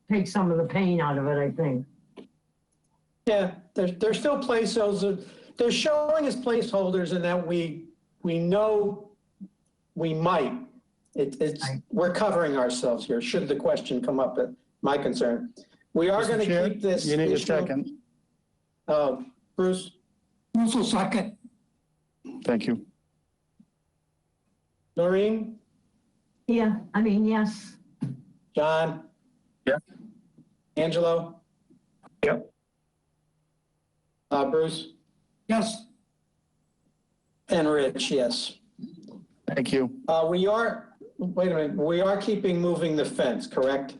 take some of the pain out of it, I think. Yeah, they're still placeholders. They're showing as placeholders in that we know we might. We're covering ourselves here, should the question come up, my concern. We are going Mr. Chair, to keep this You need a issue- second. Bruce, Bruce will second. Thank you. Noreen, Yeah, I mean, yes. John? Yeah. Angelo? Yep. Bruce? Yes, And Rich, yes. Thank you. We are moving the fence, correct?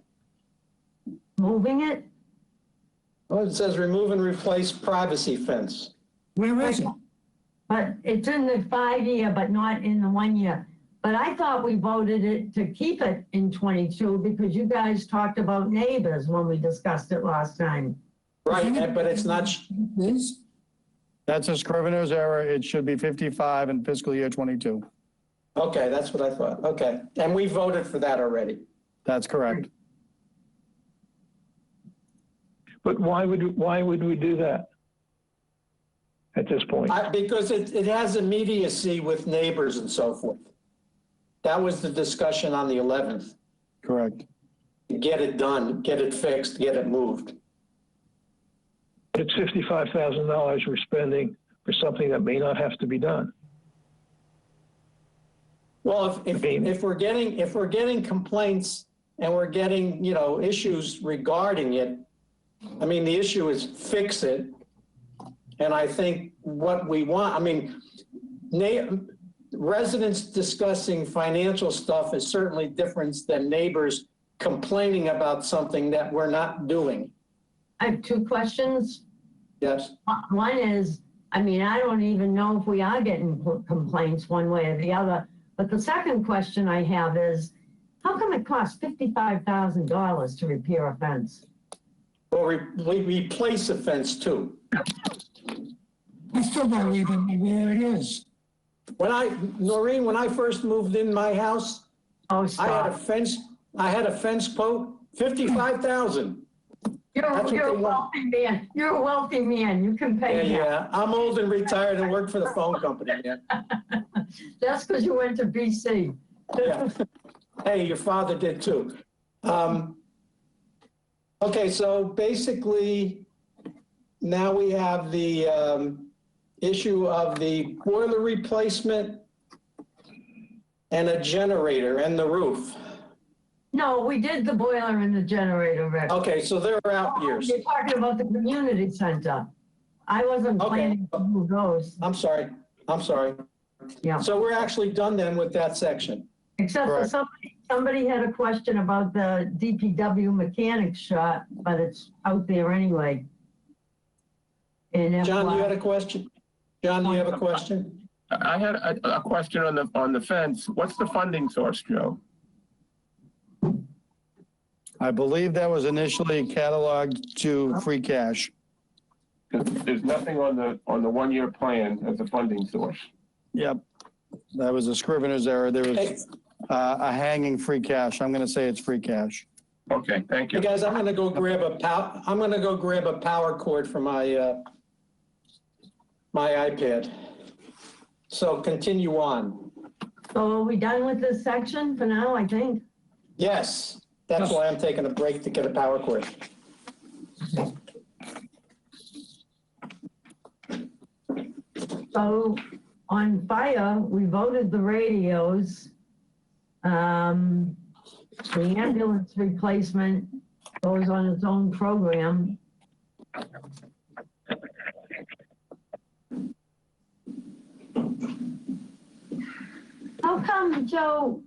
Moving it? Oh, it says remove and replace privacy fence. where is it? But it's in the 5-year, but not in the 1 year. But I thought we voted it to keep it in 22 because you guys talked about neighbors when we discussed it last time. Right, but it's not, Is, That's a scrivener's error. It should be 55 in fiscal year 22. okay, that's what I thought. Okay, and we voted for that already. That's correct. But why would we do that at this point? Because it has immediacy with neighbors and so forth. That was the discussion on the 11th. Correct. Get it done, get it fixed, get it moved. It's $55,000 we're spending for something that may not have to be done. Well, if we're getting complaints and we're getting, you know, issues regarding it, I mean, the issue is fix it. And I think what we want, I mean, residents discussing financial stuff is certainly different than neighbors complaining about something that we're not doing. I have 2 questions. Yes. One is, I mean, I don't even know if we are getting complaints one way or the other. But the second question I have is, how come it costs $55,000 to repair a fence? Well, we replace a fence too. I still don't even know where it is. Noreen, when I first moved in my house, Oh, I had stop. I had a fence quote, $55,000. You're That's what a they want. wealthy man. You're a wealthy man. You can pay that. Yeah, I'm old and retired and work for the phone company, man. That's because you went to BC. Yeah. Hey, your father did too. Okay, so basically, now we have the issue of the boiler replacement and a generator and the roof. No, we did the boiler and the generator, Rick. Okay, so they're out years. You're talking about the community center. I wasn't Okay. planning to move those. I'm sorry. Yeah. So we're actually done then with that section. Except for Correct. somebody had a question about the DPW mechanics shot, but it's out there anyway. And John, you had a question? John, do you have a question? I had a question on the fence. What's the funding source, Joe? I believe that was initially cataloged to free cash. There's nothing on the 1-year plan as a funding source. Yep. That was a scrivener's error. There was a hanging free cash. I'm going to say it's free cash. Okay, thank Hey you. guys, I'm gonna go grab a power cord for my my iPad. So continue on. so are we done with this section for now, I think? Yes, that's why I'm taking a break to get a power cord. So on fire, we voted the radios. The ambulance replacement, goes on its own program. How come, Joe,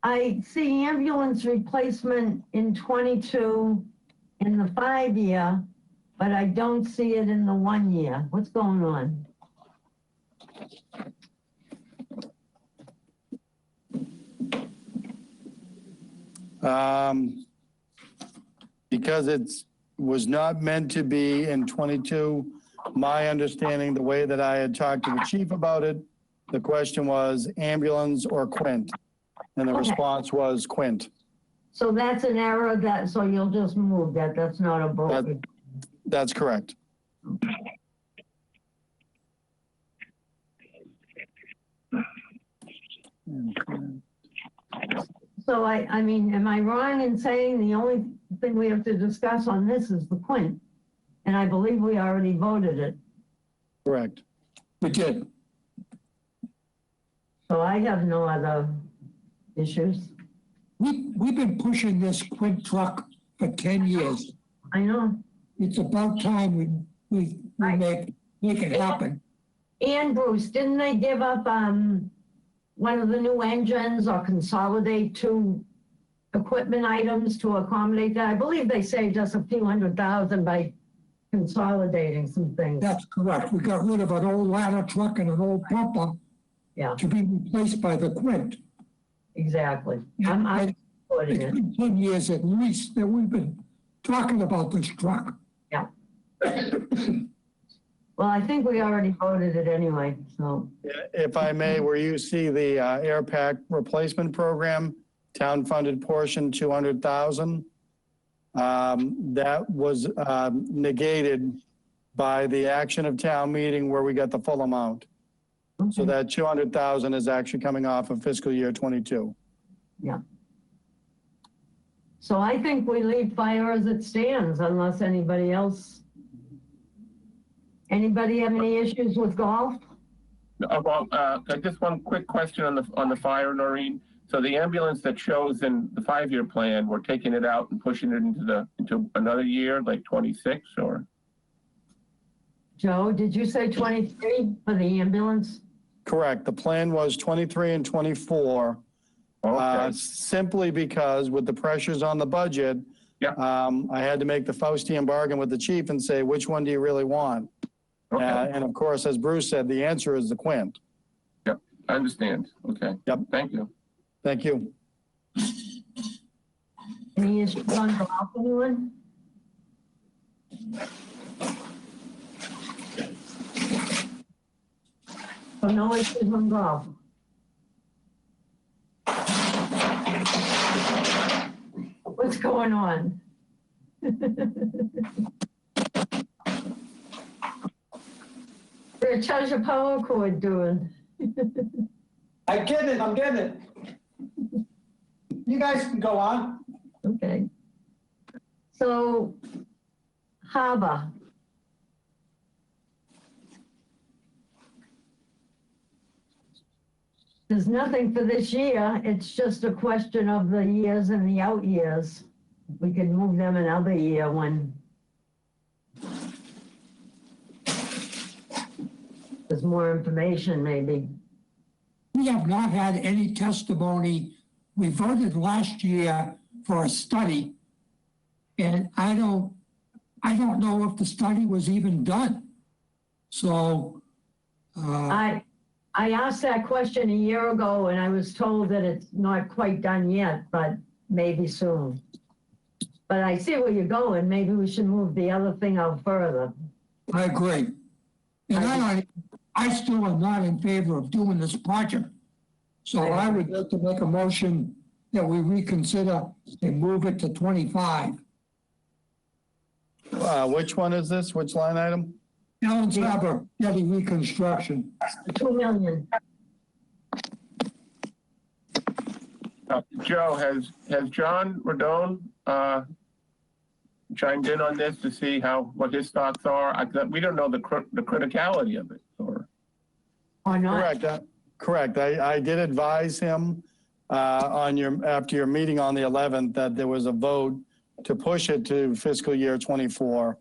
I see ambulance replacement in 22 in the 5-year, but I don't see it in the 1 year? What's going on? Because it was not meant to be in 22. My understanding, the way that I had talked to the chief about it, the question was ambulance or Quint, and the Okay. response was Quint. So that's an error so you'll just move that. That's not a vote. That's correct. So I mean, am I wrong in saying the only thing we have to discuss on this is the Quint? And I believe we already voted it. Correct. We did. So I have no other issues. We've been pushing this Quint truck for 10 years. I know. It's about time we make it happen. And Bruce, didn't they give up one of the new engines or consolidate 2 equipment items to accommodate that? I believe they saved us a few $100,000 by consolidating some things. That's correct. We got rid of an old ladder truck and an old pumper Yeah, to be replaced by the Quint. exactly. And I'm supporting it's it. been 10 years at least that we've been talking about this truck. Yeah. Well, I think we already voted it anyway, so. If I may, where you see the air pack replacement program, town funded portion, 200,000. That was negated by the action of town meeting where we got the full amount. So that 200,000 is actually coming off of fiscal year 22. Yeah. So I think we leave fire as it stands unless anybody else. Anybody have any issues with golf? Well, just one quick question on the fire, Noreen. So the ambulance that shows in the 5-year plan, we're taking it out and pushing it into another year, like 26 or? Joe, did you say 23 for the ambulance? Correct. The plan was 23 and 24. Okay. Simply because with the pressures on the budget, Yeah. I had to make the Faustian bargain with the chief and say, which one do you really want? Okay. And of course, as Bruce said, the answer is the Quint. Yep. I understand. Okay. Yep. Thank you. Thank you. Any issues on golf, anyone? So no issues on golf. What's going on? Rich, how's your power cord doing? I get it, I'm getting it. You guys can go on. Okay. So, harbor. There's nothing for this year. It's just a question of the years and the out years. We can move them another year when there's more information, maybe. We have not had any testimony. We voted last year for a study, and I don't know if the study was even done. So, I asked that question a year ago and I was told that it's not quite done yet, but maybe soon. But I see where you're going. Maybe we should move the other thing out further. I agree. And I still am not in favor of doing this project. So I would like to make a motion that we reconsider and move it to 25. Which one is this? Which line item? Allen's Harbor, jetty reconstruction. 2 million. Joe, has John Rodone chimed in on this to see what his thoughts are? We don't know the criticality of it, or not? Correct. I did advise him after your meeting on the 11th that there was a vote to push it to fiscal year '24.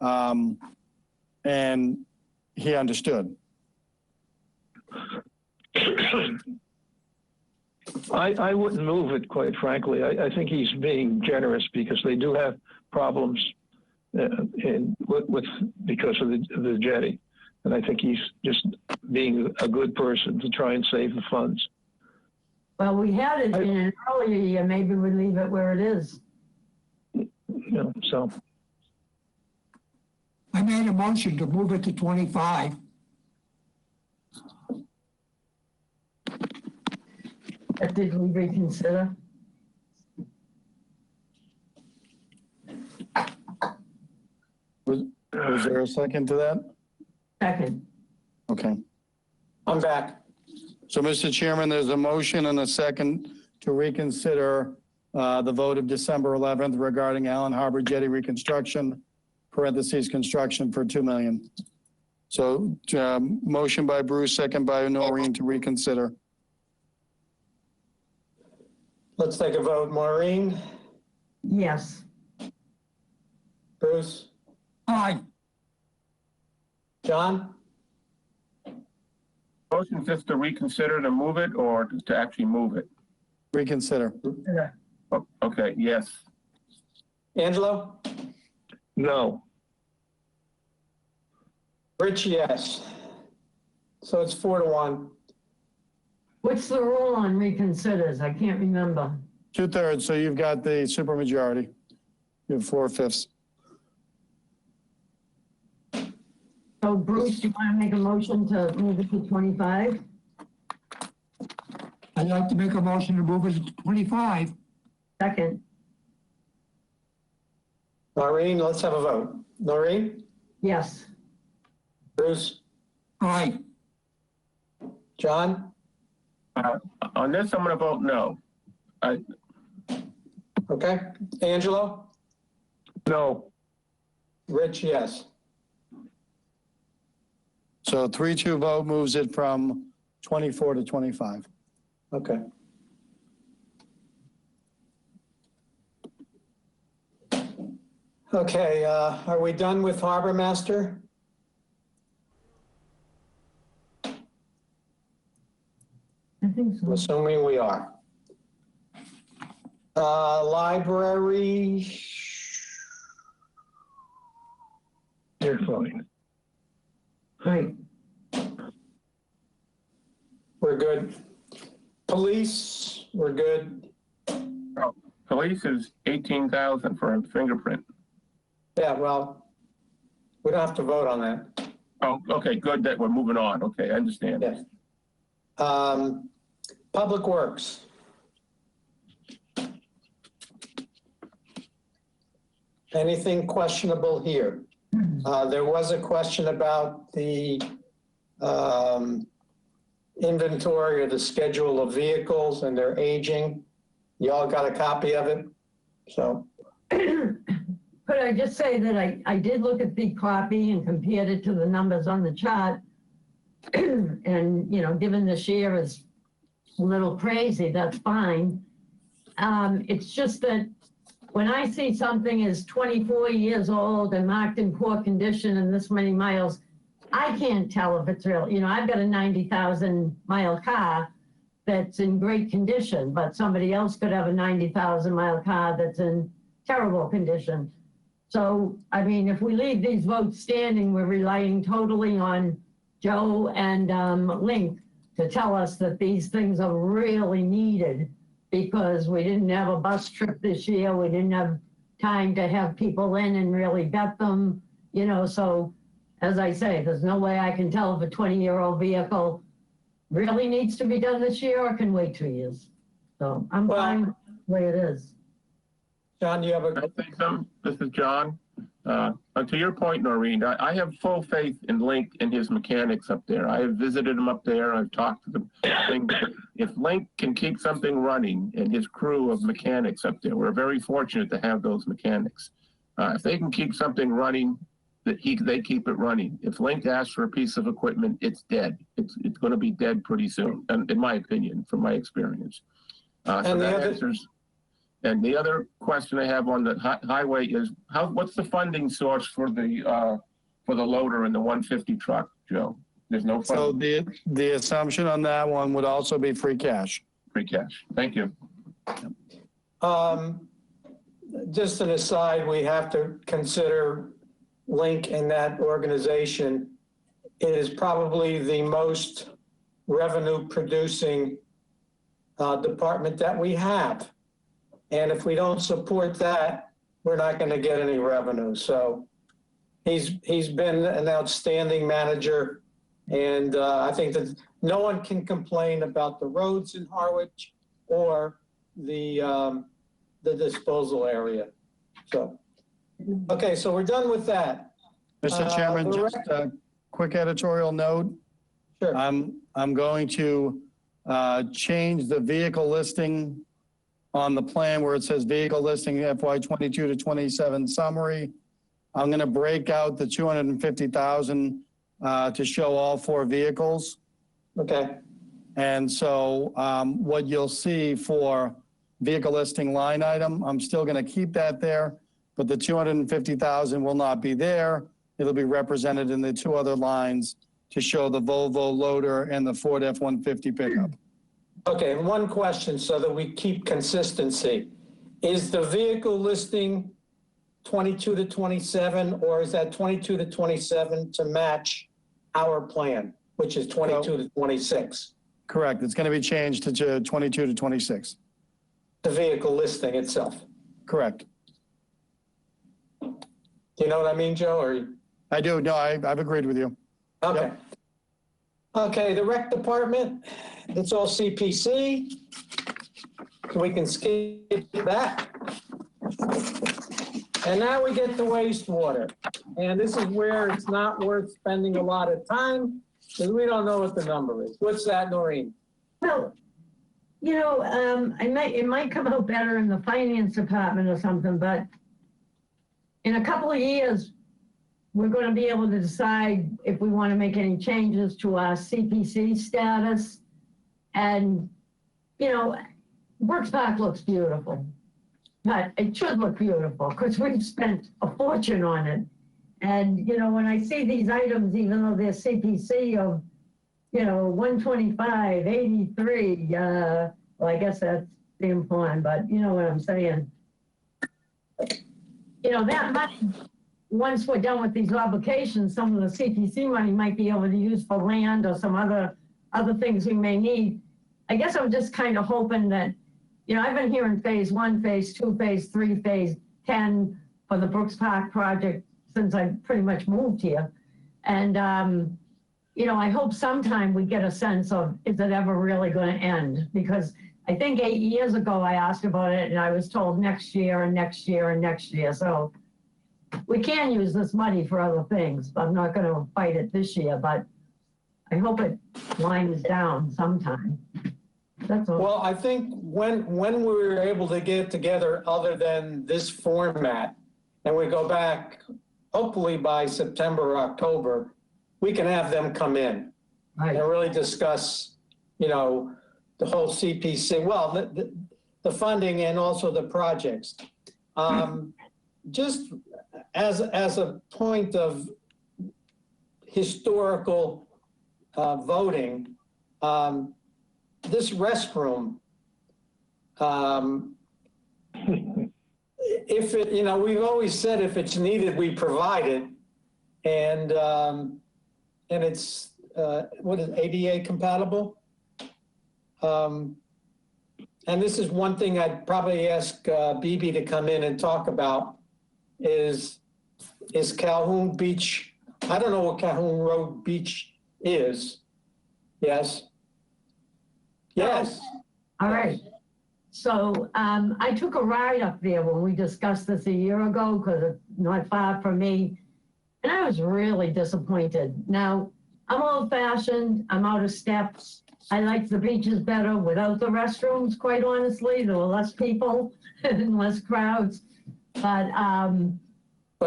And he understood. I wouldn't move it, quite frankly. I think he's being generous because they do have problems because of the jetty. And I think he's just being a good person to try and save the funds. Well, we had it in an earlier year, maybe we leave it where it is. You know, so. I made a motion to move it to 25. Did we reconsider? Was there a second to that? Second. Okay. I'm back. So, Mr. Chairman, there's a motion and a second to reconsider the vote of December 11th regarding Allen Harbor Jetty reconstruction, parentheses, construction for $2 million. So, motion by Bruce, second by Noreen to reconsider. Let's take a vote. Maureen, Yes. Bruce, Aye. John, Motion just to reconsider to move it or to actually move it? Reconsider. Oh, okay, yes. Angelo, No. Rich, yes. So it's 4-1. What's the rule on reconsiders? I can't remember. 2/3, so you've got the supermajority. You have 4/5. So Bruce, do you want to make a motion to move it to 25? I'd like to make a motion to move it to 25. Second. Maureen, let's have a vote. Noreen, Yes. Bruce, Aye. John, On this, I'm going to vote no. okay. Angelo, No. Rich, yes. So 3-2 vote moves it from 24 to 25. Okay. Okay, are we done with Harbor Master? I think I'm so. assuming we are. Library, You're fine. Right. we're good. Police, we're good. Police is 18,000 for a fingerprint. Yeah, well, we don't have to vote on that. Oh, okay, good that we're moving on. Okay, I understand. Yes. Public Works. Anything questionable here? There was a question about the inventory or the schedule of vehicles and their aging. You all got a copy of it? So, Could I just say that I did look at the copy and compared it to the numbers on the chart. And, you know, given this year is a little crazy, that's fine. It's just that when I see something is 24 years old and marked in poor condition and this many miles, I can't tell if it's real. You know, I've got a 90,000 mile car that's in great condition, but somebody else could have a 90,000 mile car that's in terrible condition. So, I mean, if we leave these votes standing, we're relying totally on Joe and Link to tell us that these things are really needed, because we didn't have a bus trip this year. We didn't have time to have people in and really vet them, you know. So as I say, there's no way I can tell if a 20-year-old vehicle really needs to be done this year or can wait 2 years. So I'm fine with the way it is. John, you have a, I think so. This is John. To your point, Noreen, I have full faith in Link and his mechanics up there. I have visited him up there. I've talked to them. If Link can keep something running and his crew of mechanics up there, we're very fortunate to have those mechanics. If they can keep something running, they keep it running. If Link asks for a piece of equipment, it's dead. It's going to be dead pretty soon, in my opinion, from my experience. So And the that other- answers. And the other question I have on the highway is what's the funding source for the loader and the 150 truck, Joe? There's no So funding. the assumption on that one would also be free cash. Free cash. Thank you. Just an aside, we have to consider Link in that organization. It is probably the most revenue producing department that we have. And if we don't support that, we're not going to get any revenue. So he's been an outstanding manager. And I think that no one can complain about the roads in Harwich or the disposal area. So, okay, so we're done with that. Mr. Chairman, the just a quick editorial note. Sure. I'm going to change the vehicle listing on the plan where it says vehicle listing FY 22 to 27 summary. I'm going to break out the 250,000 to show all 4 vehicles. Okay. And so what you'll see for vehicle listing line item, I'm still going to keep that there, but the 250,000 will not be there. It'll be represented in the 2 other lines to show the Volvo loader and the Ford F-150 pickup. Okay, one question so that we keep consistency. Is the vehicle listing 22 to 27, or is that 22 to 27 to match our plan, which is 22 to 26? Correct. It's going to be changed to 22 to 26. The vehicle listing itself. Correct. Do you know what I mean, Joe? Or I do. No, I've agreed with you. okay. Yep. Okay, the rec department, it's all CPC. So we can skip that. And now we get to wastewater. And this is where it's not worth spending a lot of time because we don't know what the number is. What's that, Noreen? Well, you know, it might come out better in the finance department or something, but in a couple of years, we're going to be able to decide if we want to make any changes to our CPC status. And, you know, Brooks Park looks beautiful, but it should look beautiful because we've spent a fortune on it. And, you know, when I see these items, even though they're CPC of, you know, 125, 83, well, I guess that's the important, but you know what I'm saying. You know, that money, once we're done with these obligations, some of the CPC money might be able to use for land or some other things we may need. I guess I'm just kind of hoping that, you know, I've been hearing phase 1, phase 2, phase 3, phase 10 for the Brooks Park project since I pretty much moved here. And, you know, I hope sometime we get a sense of, is it ever really going to end? Because I think 8 years ago I asked about it and I was told next year and next year and next year. So we can use this money for other things. I'm not going to fight it this year, but I hope it winds down sometime. That's all. Well, I think when we were able to get together other than this format, and we go back, hopefully by September or October, we can have them come in Right. and really discuss, you know, the whole CPC, well, the funding and also the projects. Just as a point of historical voting, this restroom, if it, you know, we've always said if it's needed, we provide it. And it's, what is ADA compatible? And this is one thing I'd probably ask BB to come in and talk about is Calhoun Beach, I don't know what Calhoun Road Beach is. Yes? Yes. All right. So I took a ride up there when we discussed this a year ago because it's not far from me. And I was really disappointed. Now, I'm old fashioned. I'm out of steps. I like the beaches better without the restrooms, quite honestly. There were less people and less crowds. But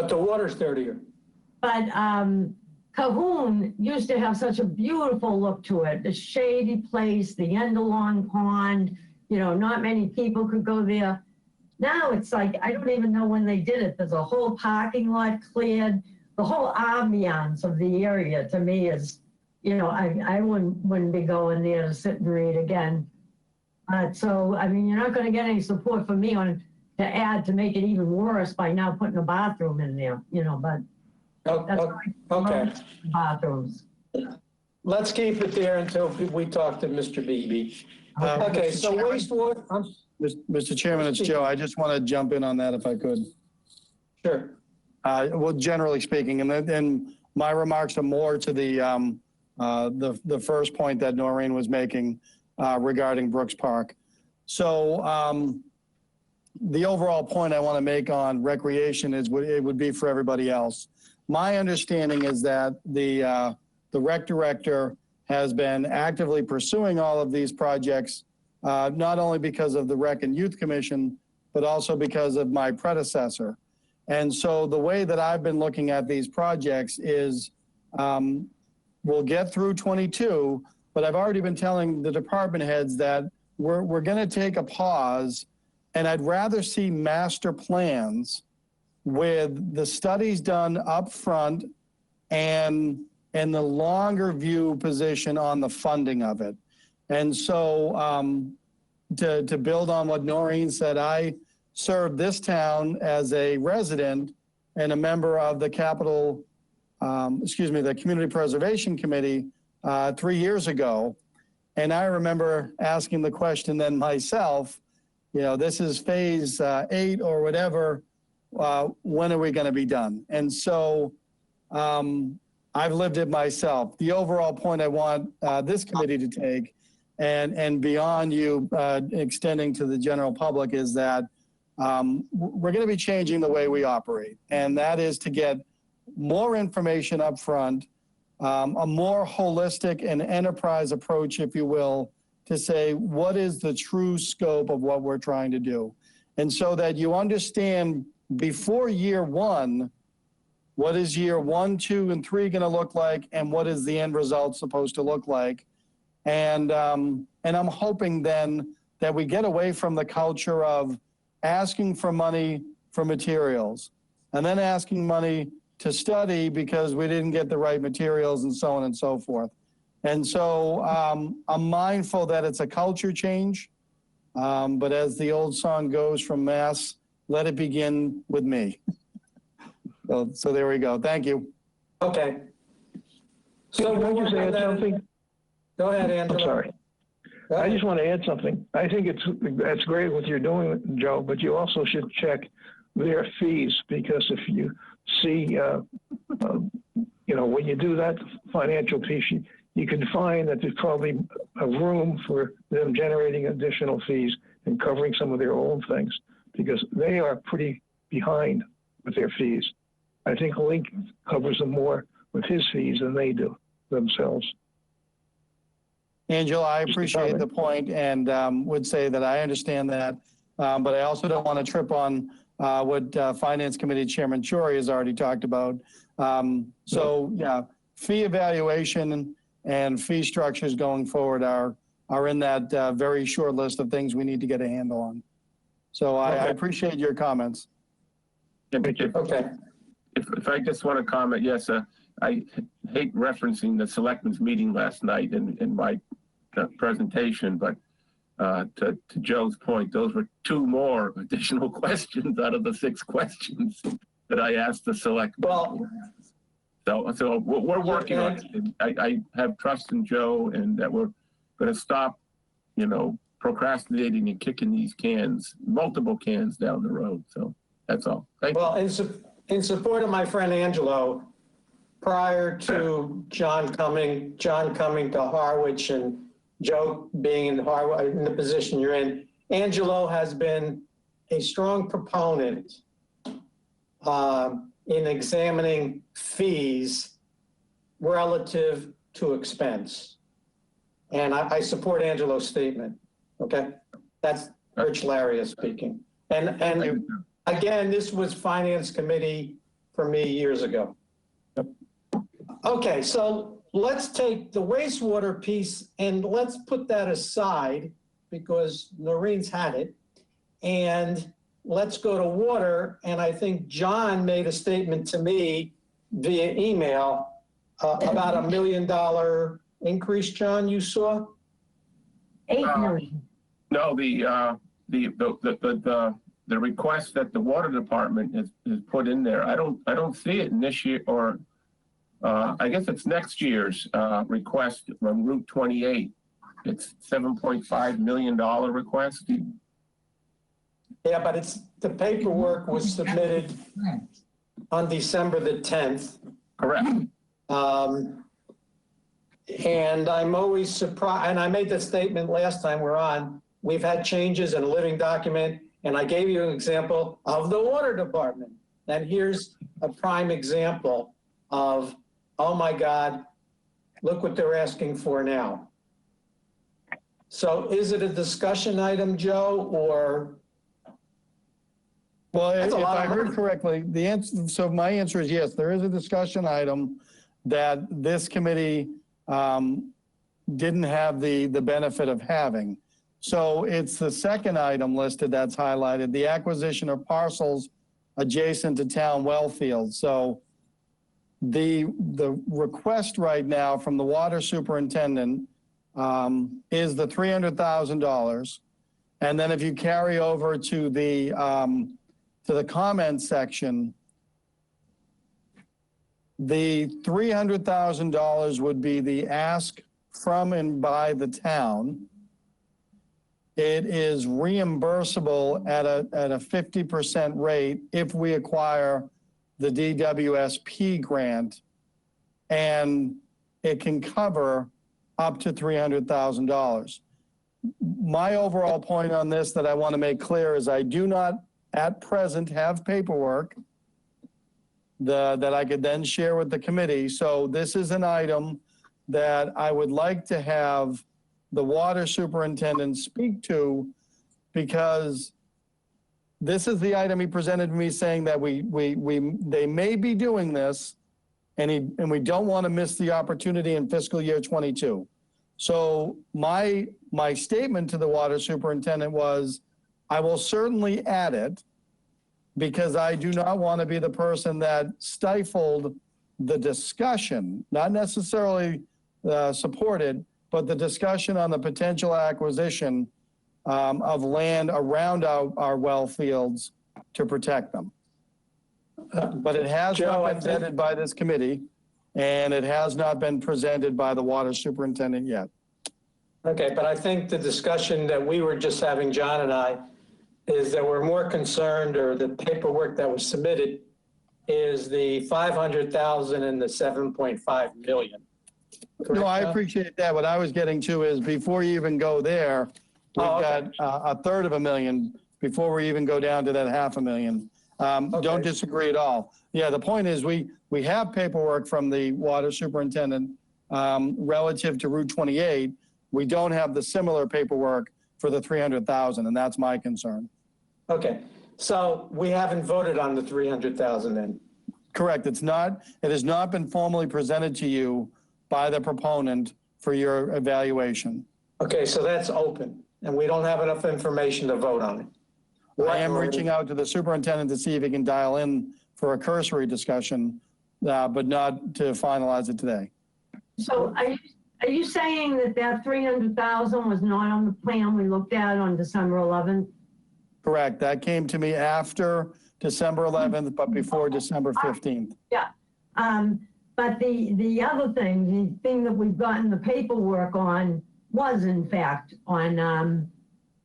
the water's dirtier. But Calhoun used to have such a beautiful look to it. The shady place, the end along pond, you know, not many people could go there. Now it's like, I don't even know when they did it. There's a whole parking lot cleared. The whole ambiance of the area to me is, you know, I wouldn't be going there to sit and read again. So, I mean, you're not going to get any support from me on to add to make it even worse by now putting a bathroom in there, you know, but that's Okay, bathrooms. let's keep it there until we talk to Mr. Beebe. Okay, so wastewater, Mr. Chairman, it's Joe. I just want to jump in on that if I could. sure. Well, generally speaking, and my remarks are more to the first point that Noreen was making regarding Brooks Park. So the overall point I want to make on recreation is it would be for everybody else. My understanding is that the rec director has been actively pursuing all of these projects, not only because of the Rec and Youth Commission, but also because of my predecessor. And so the way that I've been looking at these projects is we'll get through 22, but I've already been telling the department heads that we're going to take a pause, and I'd rather see master plans with the studies done up front and the longer view position on the funding of it. And so to build on what Noreen said, I served this town as a resident and a member of the the Community Preservation Committee 3 years ago. And I remember asking the question then myself, you know, this is phase 8 or whatever, when are we going to be done? And so I've lived it myself. The overall point I want this committee to take and beyond you extending to the general public is that we're going to be changing the way we operate. And that is to get more information up front, a more holistic and enterprise approach, if you will, to say what is the true scope of what we're trying to do. And so that you understand before year one, what is year 1, 2, and 3 going to look like, and what is the end result supposed to look like. And I'm hoping then that we get away from the culture of asking for money for materials and then asking money to study because we didn't get the right materials and so on and so forth. And so I'm mindful that it's a culture change, but as the old song goes from Mass, let it begin with me. So there we go. Thank you. Okay. So Can I just add something? Go ahead, Angela. I'm sorry. Go ahead. I just want to add something. I think that's great what you're doing, Joe, but you also should check their fees, because if you see, you know, when you do that financial piece, you can find that there's probably a room for them generating additional fees and covering some of their own things, because they are pretty behind with their fees. I think Link covers them more with his fees than they do themselves. Angela, I appreciate the point and would say that I understand that, but I also don't want to trip on what Finance Committee Chairman Chori has already talked about. So yeah, fee evaluation and fee structures going forward are in that very short list of things we need to get a handle on. So I appreciate your comments. Okay. If I just want to comment, yes, I hate referencing the selectmen's meeting last night in my presentation, but to Joe's point, those were 2 more additional questions out of the 6 questions that I asked the selectmen. Well, so we're working on it. I have trust in Joe, and that we're going to stop, you know, procrastinating and kicking these cans, multiple cans down the road. So that's all. Thank you. well, in support of my friend Angelo, prior to John coming to Harwich and Joe being in Harwich, in the position you're in, Angelo has been a strong proponent in examining fees relative to expense. And I support Angelo's statement, okay? That's Rich Lariat speaking. And again, this was Finance Committee for me years ago. Okay, so let's take the wastewater piece and let's put that aside because Noreen's had it. And let's go to water. And I think John made a statement to me via email about $1 million increase. John, you saw? 8 million. No, the request that the water department is put in there, I don't see it in this year, or I guess it's next year's request from Route 28. It's $7.5 million request. Yeah, but the paperwork was submitted on December the 10th. Correct. And I'm always surprised, and I made the statement last time we're on, we've had changes in a living document, and I gave you an example of the water department. And here's a prime example of, oh my God, look what they're asking for now. So is it a discussion item, Joe, or? Well, That's if a lot I of heard money. correctly, so my answer is yes, there is a discussion item that this committee didn't have the benefit of having. So it's the second item listed that's highlighted, the acquisition of parcels adjacent to town well fields. So the request right now from the water superintendent is the $300,000. And then if you carry over to the comment section, the $300,000 would be the ask from and by the town. It is reimbursable at a 50% rate if we acquire the DWSP grant, and it can cover up to $300,000. My overall point on this that I want to make clear is I do not at present have paperwork that I could then share with the committee. So this is an item that I would like to have the water superintendent speak to, because this is the item he presented to me saying that they may be doing this, and we don't want to miss the opportunity in fiscal year 22. So my statement to the water superintendent was, I will certainly add it, because I do not want to be the person that stifled the discussion, not necessarily supported, but the discussion on the potential acquisition of land around our well fields to protect them. But it has not been vetted by this committee, and it has not been presented by the water superintendent yet. Okay, but I think the discussion that we were just having, John and I, is that we're more concerned, or the paperwork that was submitted is the 500,000 and the 7.5 million. Correct, No, I John? appreciate that. What I was getting to is before you even go there, we've got a third of a million before we even go down to that $500,000. Don't disagree at all. Yeah, the point is we have paperwork from the water superintendent relative to Route 28. We don't have the similar paperwork for the 300,000, and that's my concern. Okay, so we haven't voted on the 300,000 then? Correct. It has not been formally presented to you by the proponent for your evaluation. Okay, so that's open, and we don't have enough information to vote on it. I am reaching out to the superintendent to see if he can dial in for a cursory discussion, but not to finalize it today. So are you saying that 300,000 was not on the plan we looked at on December 11th? Correct. That came to me after December 11th, but before December 15th. Yeah. But the other thing, the thing that we've gotten the paperwork on was in fact on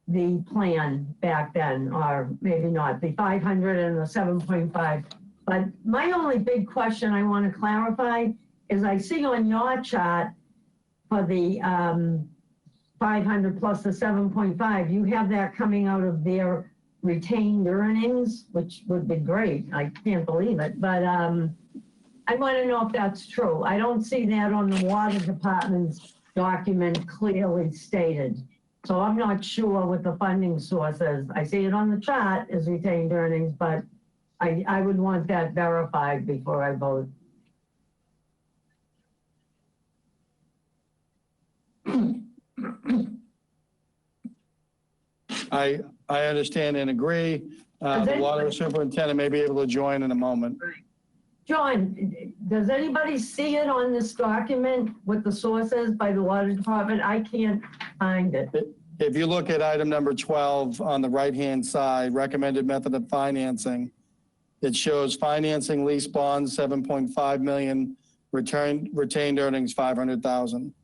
the plan back then, or maybe not, the 500 and the 7.5. But my only big question I want to clarify is I see on your chart for the 500 plus the 7.5, you have that coming out of their retained earnings, which would be great. I can't believe it, but I want to know if that's true. I don't see that on the water department's document clearly stated. So I'm not sure what the funding source is. I see it on the chart as retained earnings, but I would want that verified before I vote. I understand and agree. Does The it- water superintendent may be able to join in a moment. John, does anybody see it on this document, what the source is by the water department? I can't find it. If you look at item number 12 on the right-hand side, recommended method of financing, it shows financing lease bonds, 7.5 million, retained earnings, 500,000.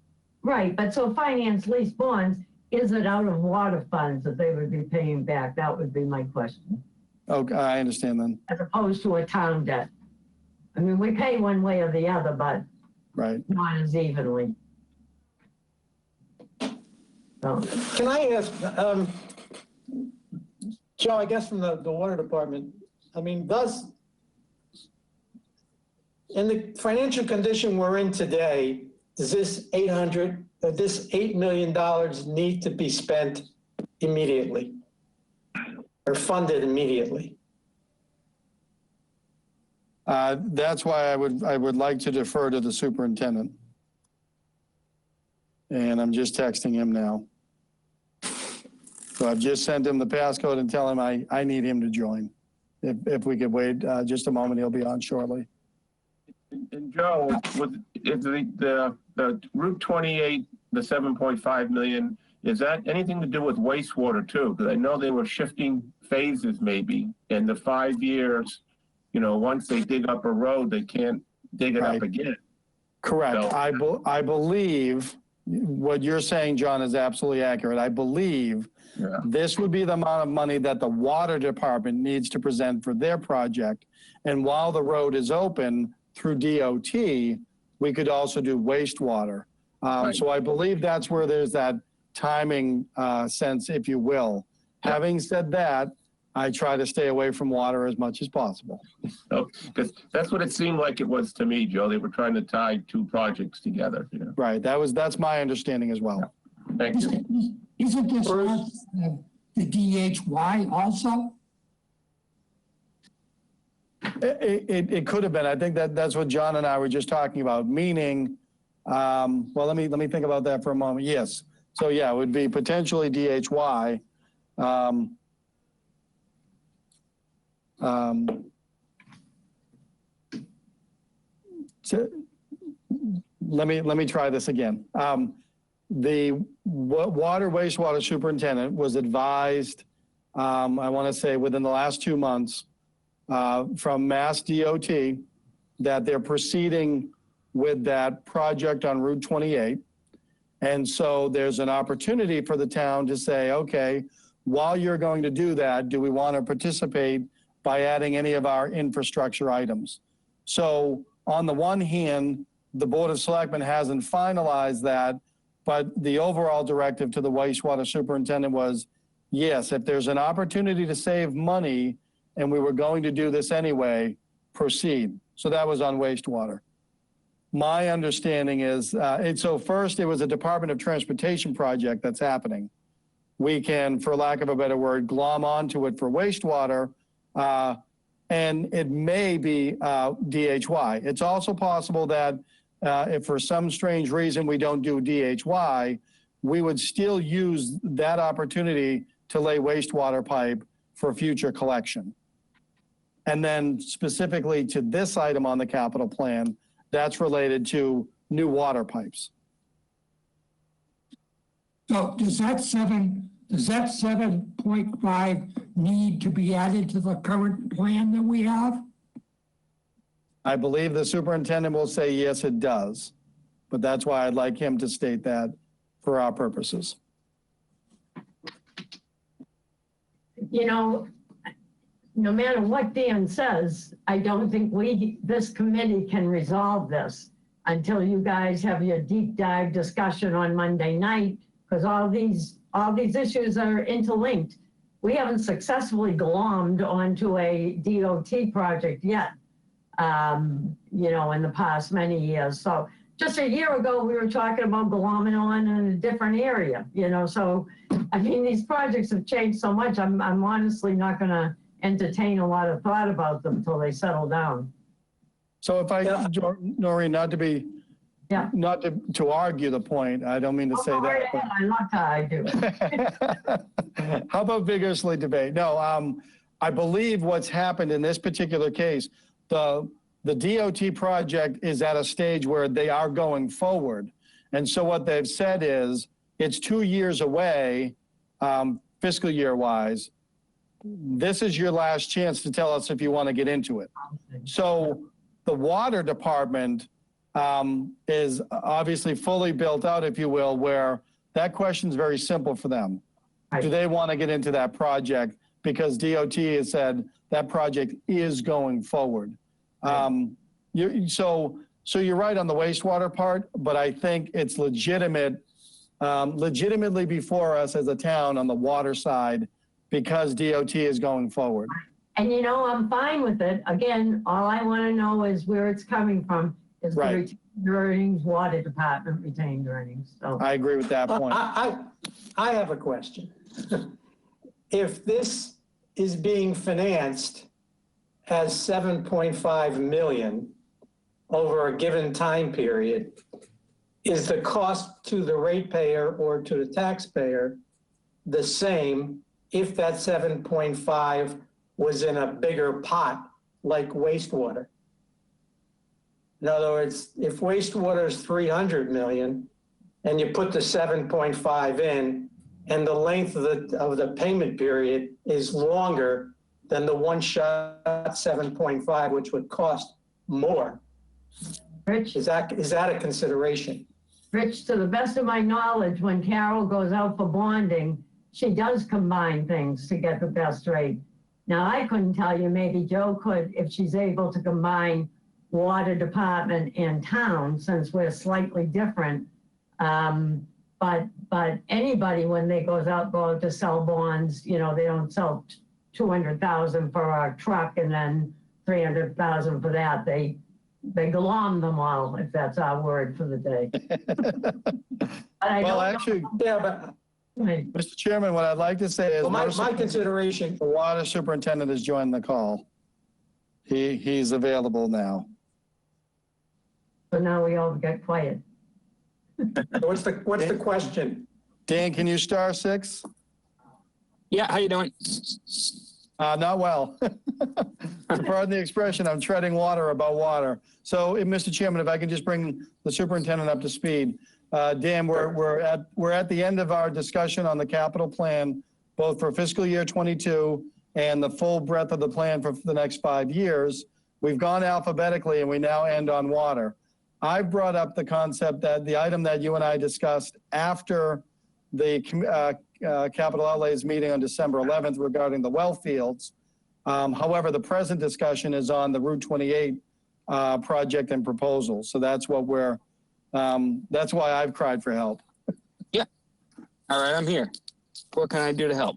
Right, but so finance lease bonds, is it out of water funds that they would be paying back? That would be my question, Okay, I understand then. as opposed to a town debt. I mean, we pay one way or the other, but Right. not as evenly. So, Can I ask, Joe, I guess from the water department, I mean, in the financial condition we're in today, does this $8 million need to be spent immediately or funded immediately? That's why I would like to defer to the superintendent. And I'm just texting him now. So I've just sent him the passcode and tell him I need him to join. If we could wait just a moment, he'll be on shortly. And Joe, is the Route 28, the 7.5 million, is that anything to do with wastewater too? Because I know they were shifting phases maybe, and the 5 years, you know, once they dig up a road, they can't dig it up again. Correct. So- I believe what you're saying, John, is absolutely accurate. I believe this would be the amount of money that the water department needs to present for their project. And while the road is open through DOT, we could also do wastewater. Right. So I believe that's where there's that timing sense, if you will. Having said that, I try to stay away from water as much as possible. Because that's what it seemed like it was to me, Joe. They were trying to tie two projects together. You know? Right. That's my understanding as well. Thank you. Isn't this the DHY also? It could have been. I think that's what John and I were just talking about. Meaning, well, let me think about that for a moment. Yes. So yeah, it would be potentially DHY. So let me try this again. The water wastewater superintendent was advised, I want to say within the last 2 months, from Mass DOT that they're proceeding with that project on Route 28. And so there's an opportunity for the town to say, okay, while you're going to do that, do we want to participate by adding any of our infrastructure items? So on the one hand, the Board of Selectmen hasn't finalized that, but the overall directive to the wastewater superintendent was, yes, if there's an opportunity to save money and we were going to do this anyway, proceed. So that was on wastewater. My understanding is, so first it was a Department of Transportation project that's happening. We can, for lack of a better word, glom onto it for wastewater, and it may be DHY. It's also possible that if for some strange reason we don't do DHY, we would still use that opportunity to lay wastewater pipe for future collection. And then specifically to this item on the capital plan, that's related to new water pipes. So does that 7.5 need to be added to the current plan that we have? I believe the superintendent will say, yes, it does. But that's why I'd like him to state that for our purposes. you know, no matter what Dan says, I don't think this committee can resolve this until you guys have your deep dive discussion on Monday night, because all these issues are interlinked. We haven't successfully glommed onto a DOT project yet, you know, in the past many years. So just a year ago, we were talking about glomming on in a different area, you know. So, I mean, these projects have changed so much, I'm honestly not going to entertain a lot of thought about them until they settle down. So if I, Noreen, not to be Yeah. not to argue the point, I don't mean to say Go right that. ahead. I love how I do. How about vigorously debate? No, I believe what's happened in this particular case, the DOT project is at a stage where they are going forward. And so what they've said is, it's 2 years away, fiscal year wise. This is your last chance to tell us if you want to get into it. So the water department is obviously fully built out, if you will, where that question is very simple for them. Do they want to get into that project? Because DOT has said that project is going forward. So you're right on the wastewater part, but I think it's legitimately before us as a town on the water side because DOT is going forward. And you know, I'm fine with it. Again, all I want to know is where it's coming from. Is the retained earnings, water department retained earnings. So I agree with that point. I have a question. If this is being financed as 7.5 million over a given time period, is the cost to the ratepayer or to the taxpayer the same if that 7.5 was in a bigger pot like wastewater? In other words, if wastewater is 300 million and you put the 7.5 in and the length of the payment period is longer than the one-shot 7.5, which would cost more, Rich, is that a consideration? Rich, to the best of my knowledge, when Carol goes out for bonding, she does combine things to get the best rate. Now, I couldn't tell you, maybe Joe could, if she's able to combine water department and town, since we're slightly different. But anybody, when they go out to sell bonds, you know, they don't sell 200,000 for a truck and then 300,000 for that. They glom them all, if that's our word for the day. Well, actually, Yeah, but Mr. Chairman, what I'd like to say is my consideration, the water superintendent has joined the call. He's available now. So now we all get quiet. what's the question? Dan, can you star 6? Yeah, how you doing? Not well. Pardon the expression, I'm treading water about water. So, Mr. Chairman, if I can just bring the superintendent up to speed. Dan, we're at the end of our discussion on the capital plan, both for fiscal year 22 and the full breadth of the plan for the next 5 years. We've gone alphabetically and we now end on water. I brought up the concept that the item that you and I discussed after the capital outlays meeting on December 11th regarding the well fields. However, the present discussion is on the Route 28 project and proposal. So that's what that's why I've cried for help. Yeah. All right, I'm here. What can I do to help?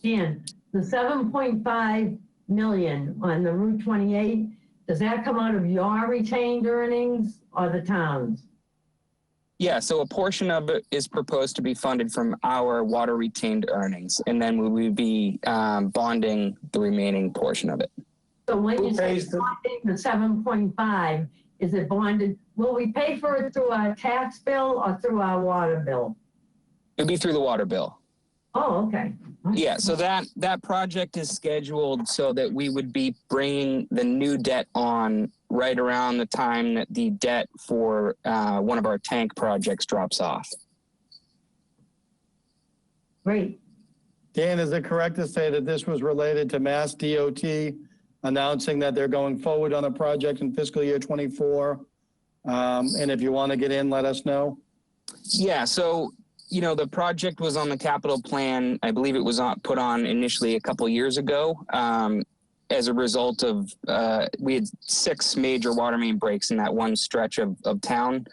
Dan, the 7.5 million on the Route 28, does that come out of your retained earnings or the town's? Yeah, so a portion of it is proposed to be funded from our water retained earnings, and then we will be bonding the remaining portion of it. So when Who you say pays the- bonding the 7.5, is it bonded? Will we pay for it through our tax bill or through our water bill? It'll be through the water bill. Oh, okay. Yeah, so that project is scheduled so that we would be bringing the new debt on right around the time that the debt for one of our tank projects drops off. Great. Dan, is it correct to say that this was related to Mass DOT announcing that they're going forward on a project in fiscal year 24? And if you want to get in, let us know. Yeah, so you know, the project was on the capital plan. I believe it was put on initially a couple years ago as a result of, we had 6 major water main breaks in that one stretch of town.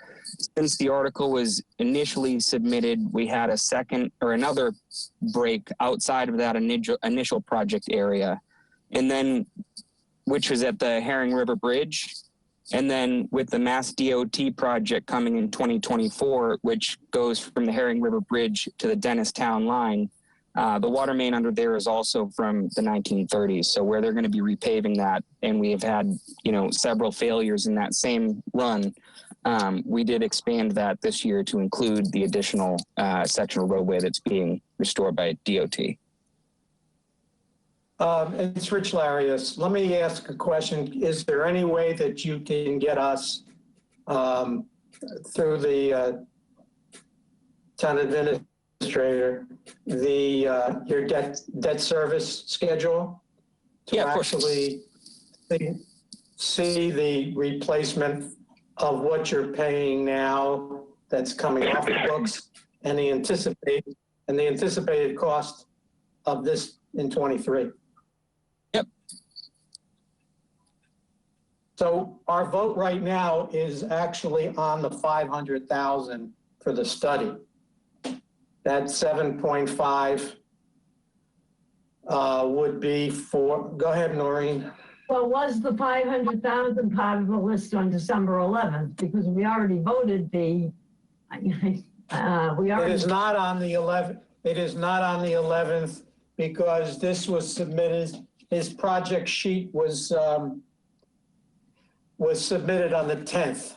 Since the article was initially submitted, we had a second or another break outside of that initial project area. And then, which was at the Herring River Bridge. And then with the Mass DOT project coming in 2024, which goes from the Herring River Bridge to the Dennistown line, the water main under there is also from the 1930s. So where they're going to be repaving that, and we have had, you know, several failures in that same run, we did expand that this year to include the additional sectional roadway that's being restored by DOT. It's Rich Larius. Let me ask a question. Is there any way that you can get us through the town administrator, your debt service schedule to Yeah, of course. actually see the replacement of what you're paying now that's coming off the books and the anticipated cost of this in 23? Yep. So our vote right now is actually on the 500,000 for the study. That 7.5 would be for, go ahead, Noreen. Well, was the 500,000 part of the list on December 11th? Because we already voted the, we It already. is not on the 11th. It is not on the 11th because this was submitted, his project sheet was submitted on the 10th.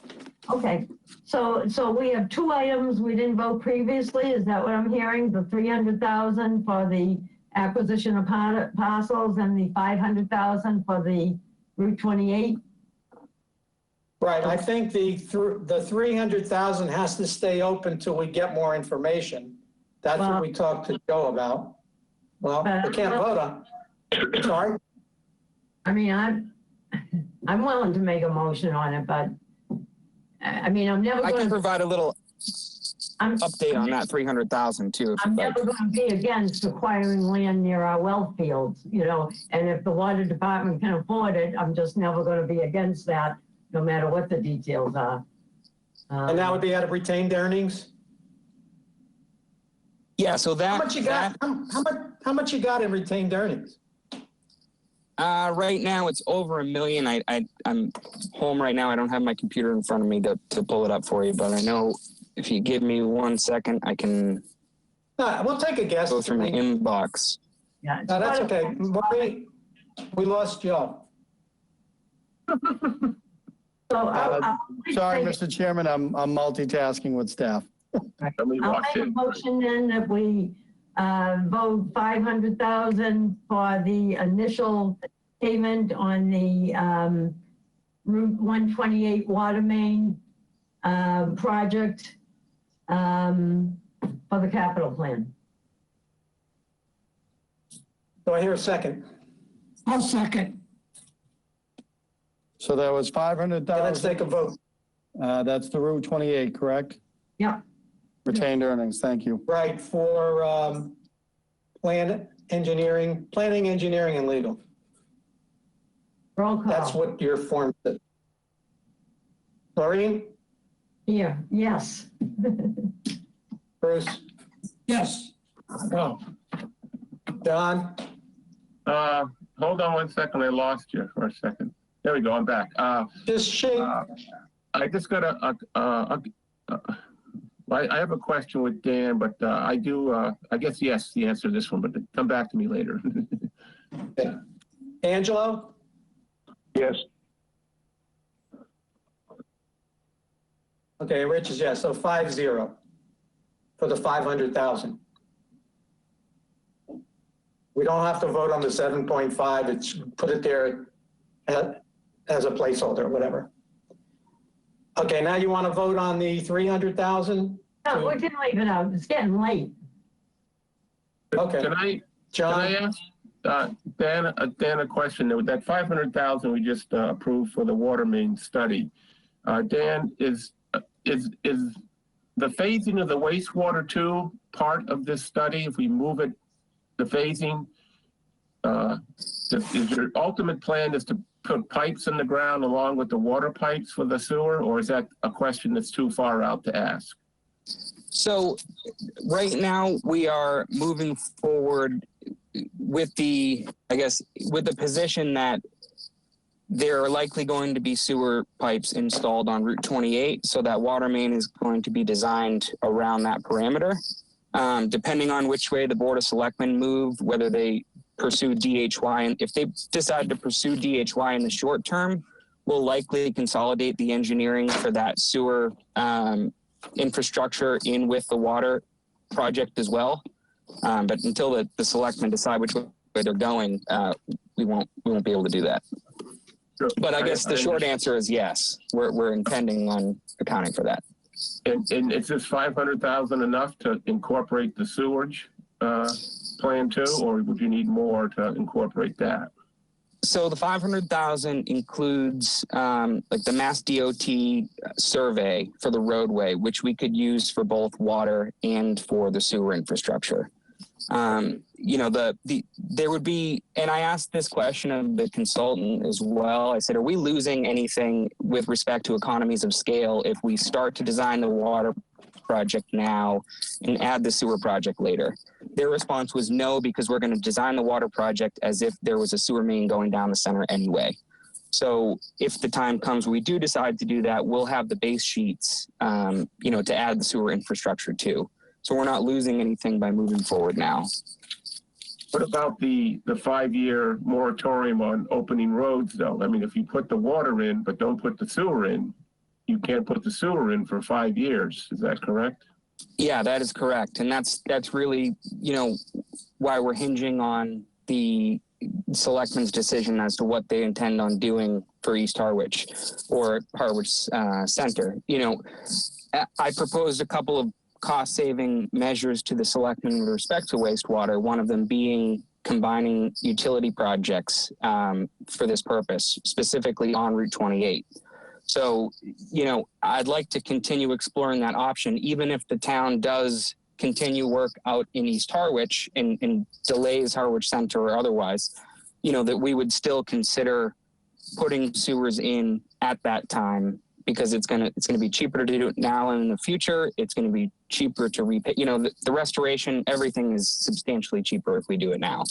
Okay, so we have two items we didn't vote previously. Is that what I'm hearing? The 300,000 for the acquisition of parcels and the 500,000 for the Route 28? Right, I think the 300,000 has to stay open till we get more information. That's what we talked to Joe about. Well, we can't vote on. Sorry? I mean, I'm willing to make a motion on it, but I mean, I'm never I can going to, provide a little update on that 300,000 too. If I'm you'd never like. going to be against acquiring land near our well fields, you know, and if the water department can afford it, I'm just never going to be against that, no matter what the details are. And that would be out of retained earnings? Yeah, so that. How much you got? How much you got in retained earnings? Right now it's over $1 million. I'm home right now. I don't have my computer in front of me to pull it up for you, but I know if you give me 1 second, I can We'll take a guess. go through my inbox. Yeah. No, that's okay. We lost Joe. So Sorry, Mr. Chairman, I'm multitasking with staff. Somebody I'll walked make a in. motion then that we vote 500,000 for the initial payment on the Route 128 water main project for the capital plan. Do I hear a second? I'll second. So that was Okay, let's 500,000. take a vote. That's the Route 28, correct? Yep. Retained earnings, thank you. Right, for planning, engineering, and legal. Roll call. That's what your form said. Maureen, Here, yes. Bruce, Yes. oh, Don, Hold on 1 second. I lost you for a second. There we go. I'm back. just shake. I just got I have a question with Dan, but I guess yes, the answer to this one, but come back to me later. Angelo, Yes. okay, Rich is yes, so 5-0 for the 500,000. We don't have to vote on the 7.5, it's, put it there as a placeholder, whatever. Okay, now you want to vote on the 300,000? No, we can leave it out. It's getting late. Okay, Can I John, ask Dan a question? That 500,000 we just approved for the water main study. Dan, is the phasing of the wastewater too part of this study? If we move it, the phasing, is your ultimate plan is to put pipes in the ground along with the water pipes for the sewer, or is that a question that's too far out to ask? So right now we are moving forward with the position that there are likely going to be sewer pipes installed on Route 28. So that water main is going to be designed around that parameter. Depending on which way the Board of Selectmen move, whether they pursue DHY, and if they decide to pursue DHY in the short term, We'll likely consolidate the engineering for that sewer infrastructure in with the water project as well. But until the selectmen decide which way they're going, we won't be able to do that. Sure. But I guess the short answer is yes. We're intending on accounting for that. And is this 500,000 enough to incorporate the sewage plan too, or would you need more to incorporate that? So the 500,000 includes like the Mass DOT survey for the roadway, which we could use for both water and for the sewer infrastructure. You know, there would be, and I asked this question of the consultant as well. I said, are we losing anything with respect to economies of scale if we start to design the water project now and add the sewer project later? Their response was no, because we're going to design the water project as if there was a sewer main going down the center anyway. So if the time comes we do decide to do that, we'll have the base sheets, you know, to add the sewer infrastructure too. So we're not losing anything by moving forward now. What about the 5-year moratorium on opening roads though? I mean, if you put the water in but don't put the sewer in, you can't put the sewer in for 5 years. Is that correct? Yeah, that is correct. And that's really, you know, why we're hinging on the selectmen's decision as to what they intend on doing for East Harwich or Harwich Center. You know, I proposed a couple of cost-saving measures to the selectmen with respect to wastewater, one of them being combining utility projects for this purpose, specifically on Route 28. So, you know, I'd like to continue exploring that option, even if the town does continue work out in East Harwich and delays Harwich Center or otherwise, you know, that we would still consider putting sewers in at that time, because it's gonna be cheaper to do it now and in the future. It's gonna be cheaper to repay. You know, the restoration, everything is substantially cheaper if we do it now.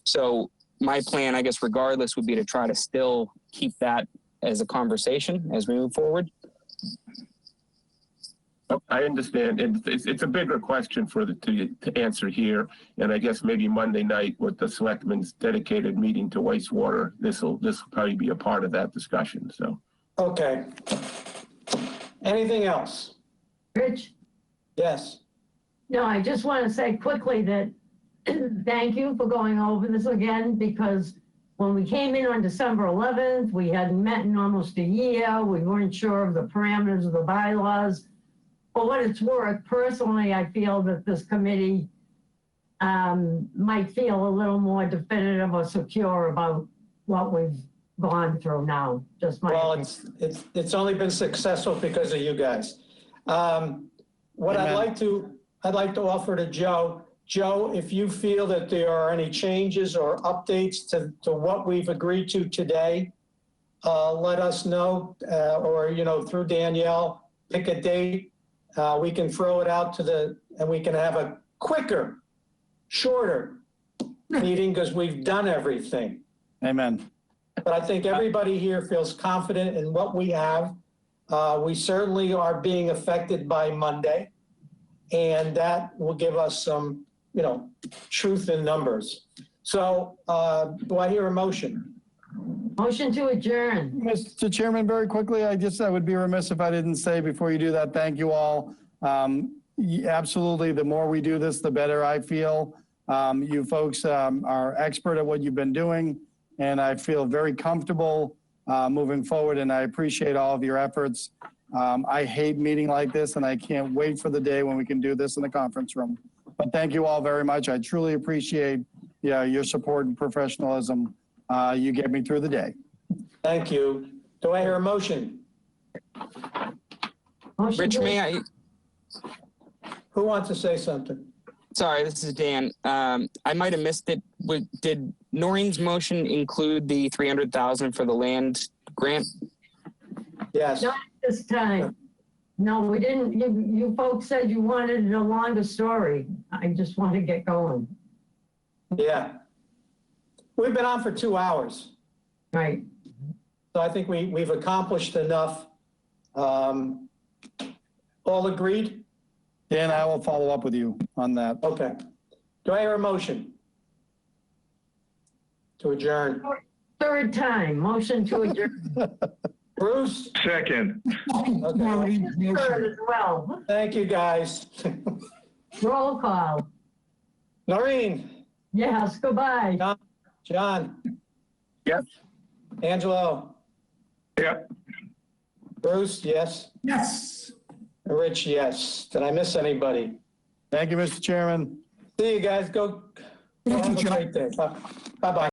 So my plan, I guess, regardless, would be to try to still keep that as a conversation as we move forward. I understand. It's a bigger question to answer here. And I guess maybe Monday night with the selectmen's dedicated meeting to wastewater, this will probably be a part of that discussion. So. Okay. Anything else? Rich? Yes. No, I just want to say quickly that thank you for going over this again, because when we came in on December 11th, we hadn't met in almost a year. We weren't sure of the parameters of the bylaws. For what it's worth, personally, I feel that this committee might feel a little more definitive or secure about what we've gone through now. Just my Well, opinion. it's only been successful because of you guys. What Amen. I'd like to offer to Joe, if you feel that there are any changes or updates to what we've agreed to today, let us know, or, you know, through Danielle, pick a date. We can throw it out and we can have a quicker, shorter meeting because we've done everything. Amen. But I think everybody here feels confident in what we have. We certainly are being affected by Monday, and that will give us some, you know, truth in numbers. So do I hear a motion? Motion to adjourn. Mr. Chairman, very quickly, I would be remiss if I didn't say before you do that, thank you all. Absolutely, the more we do this, the better I feel. You folks are expert at what you've been doing, and I feel very comfortable moving forward, and I appreciate all of your efforts. I hate meeting like this, and I can't wait for the day when we can do this in the conference room. But thank you all very much. I truly appreciate your support and professionalism. You get me through the day. Thank you. Do I hear a motion? Motion Rich, to- may I? Who wants to say something? Sorry, this is Dan. I might have missed it. Did Noreen's motion include the 300,000 for the land grant? Yes. Not this time. No, we didn't. You folks said you wanted a longer story. I just want to get going. Yeah. We've been on for 2 hours. Right. So I think we've accomplished enough. All agreed? Dan, I will follow up with you on that. Okay. Do I hear a motion to adjourn? Third time, motion to adjourn. Bruce? Second. Maureen's Third motion. as well. Thank you, guys. Roll call. Noreen? Yes, goodbye. John? Yes. Angelo? Yep. Bruce, yes. Yes. Rich, yes. Did I miss anybody? Thank you, Mr. Chairman. See you guys. Go. Thank you, Have a John. great day. Bye-bye.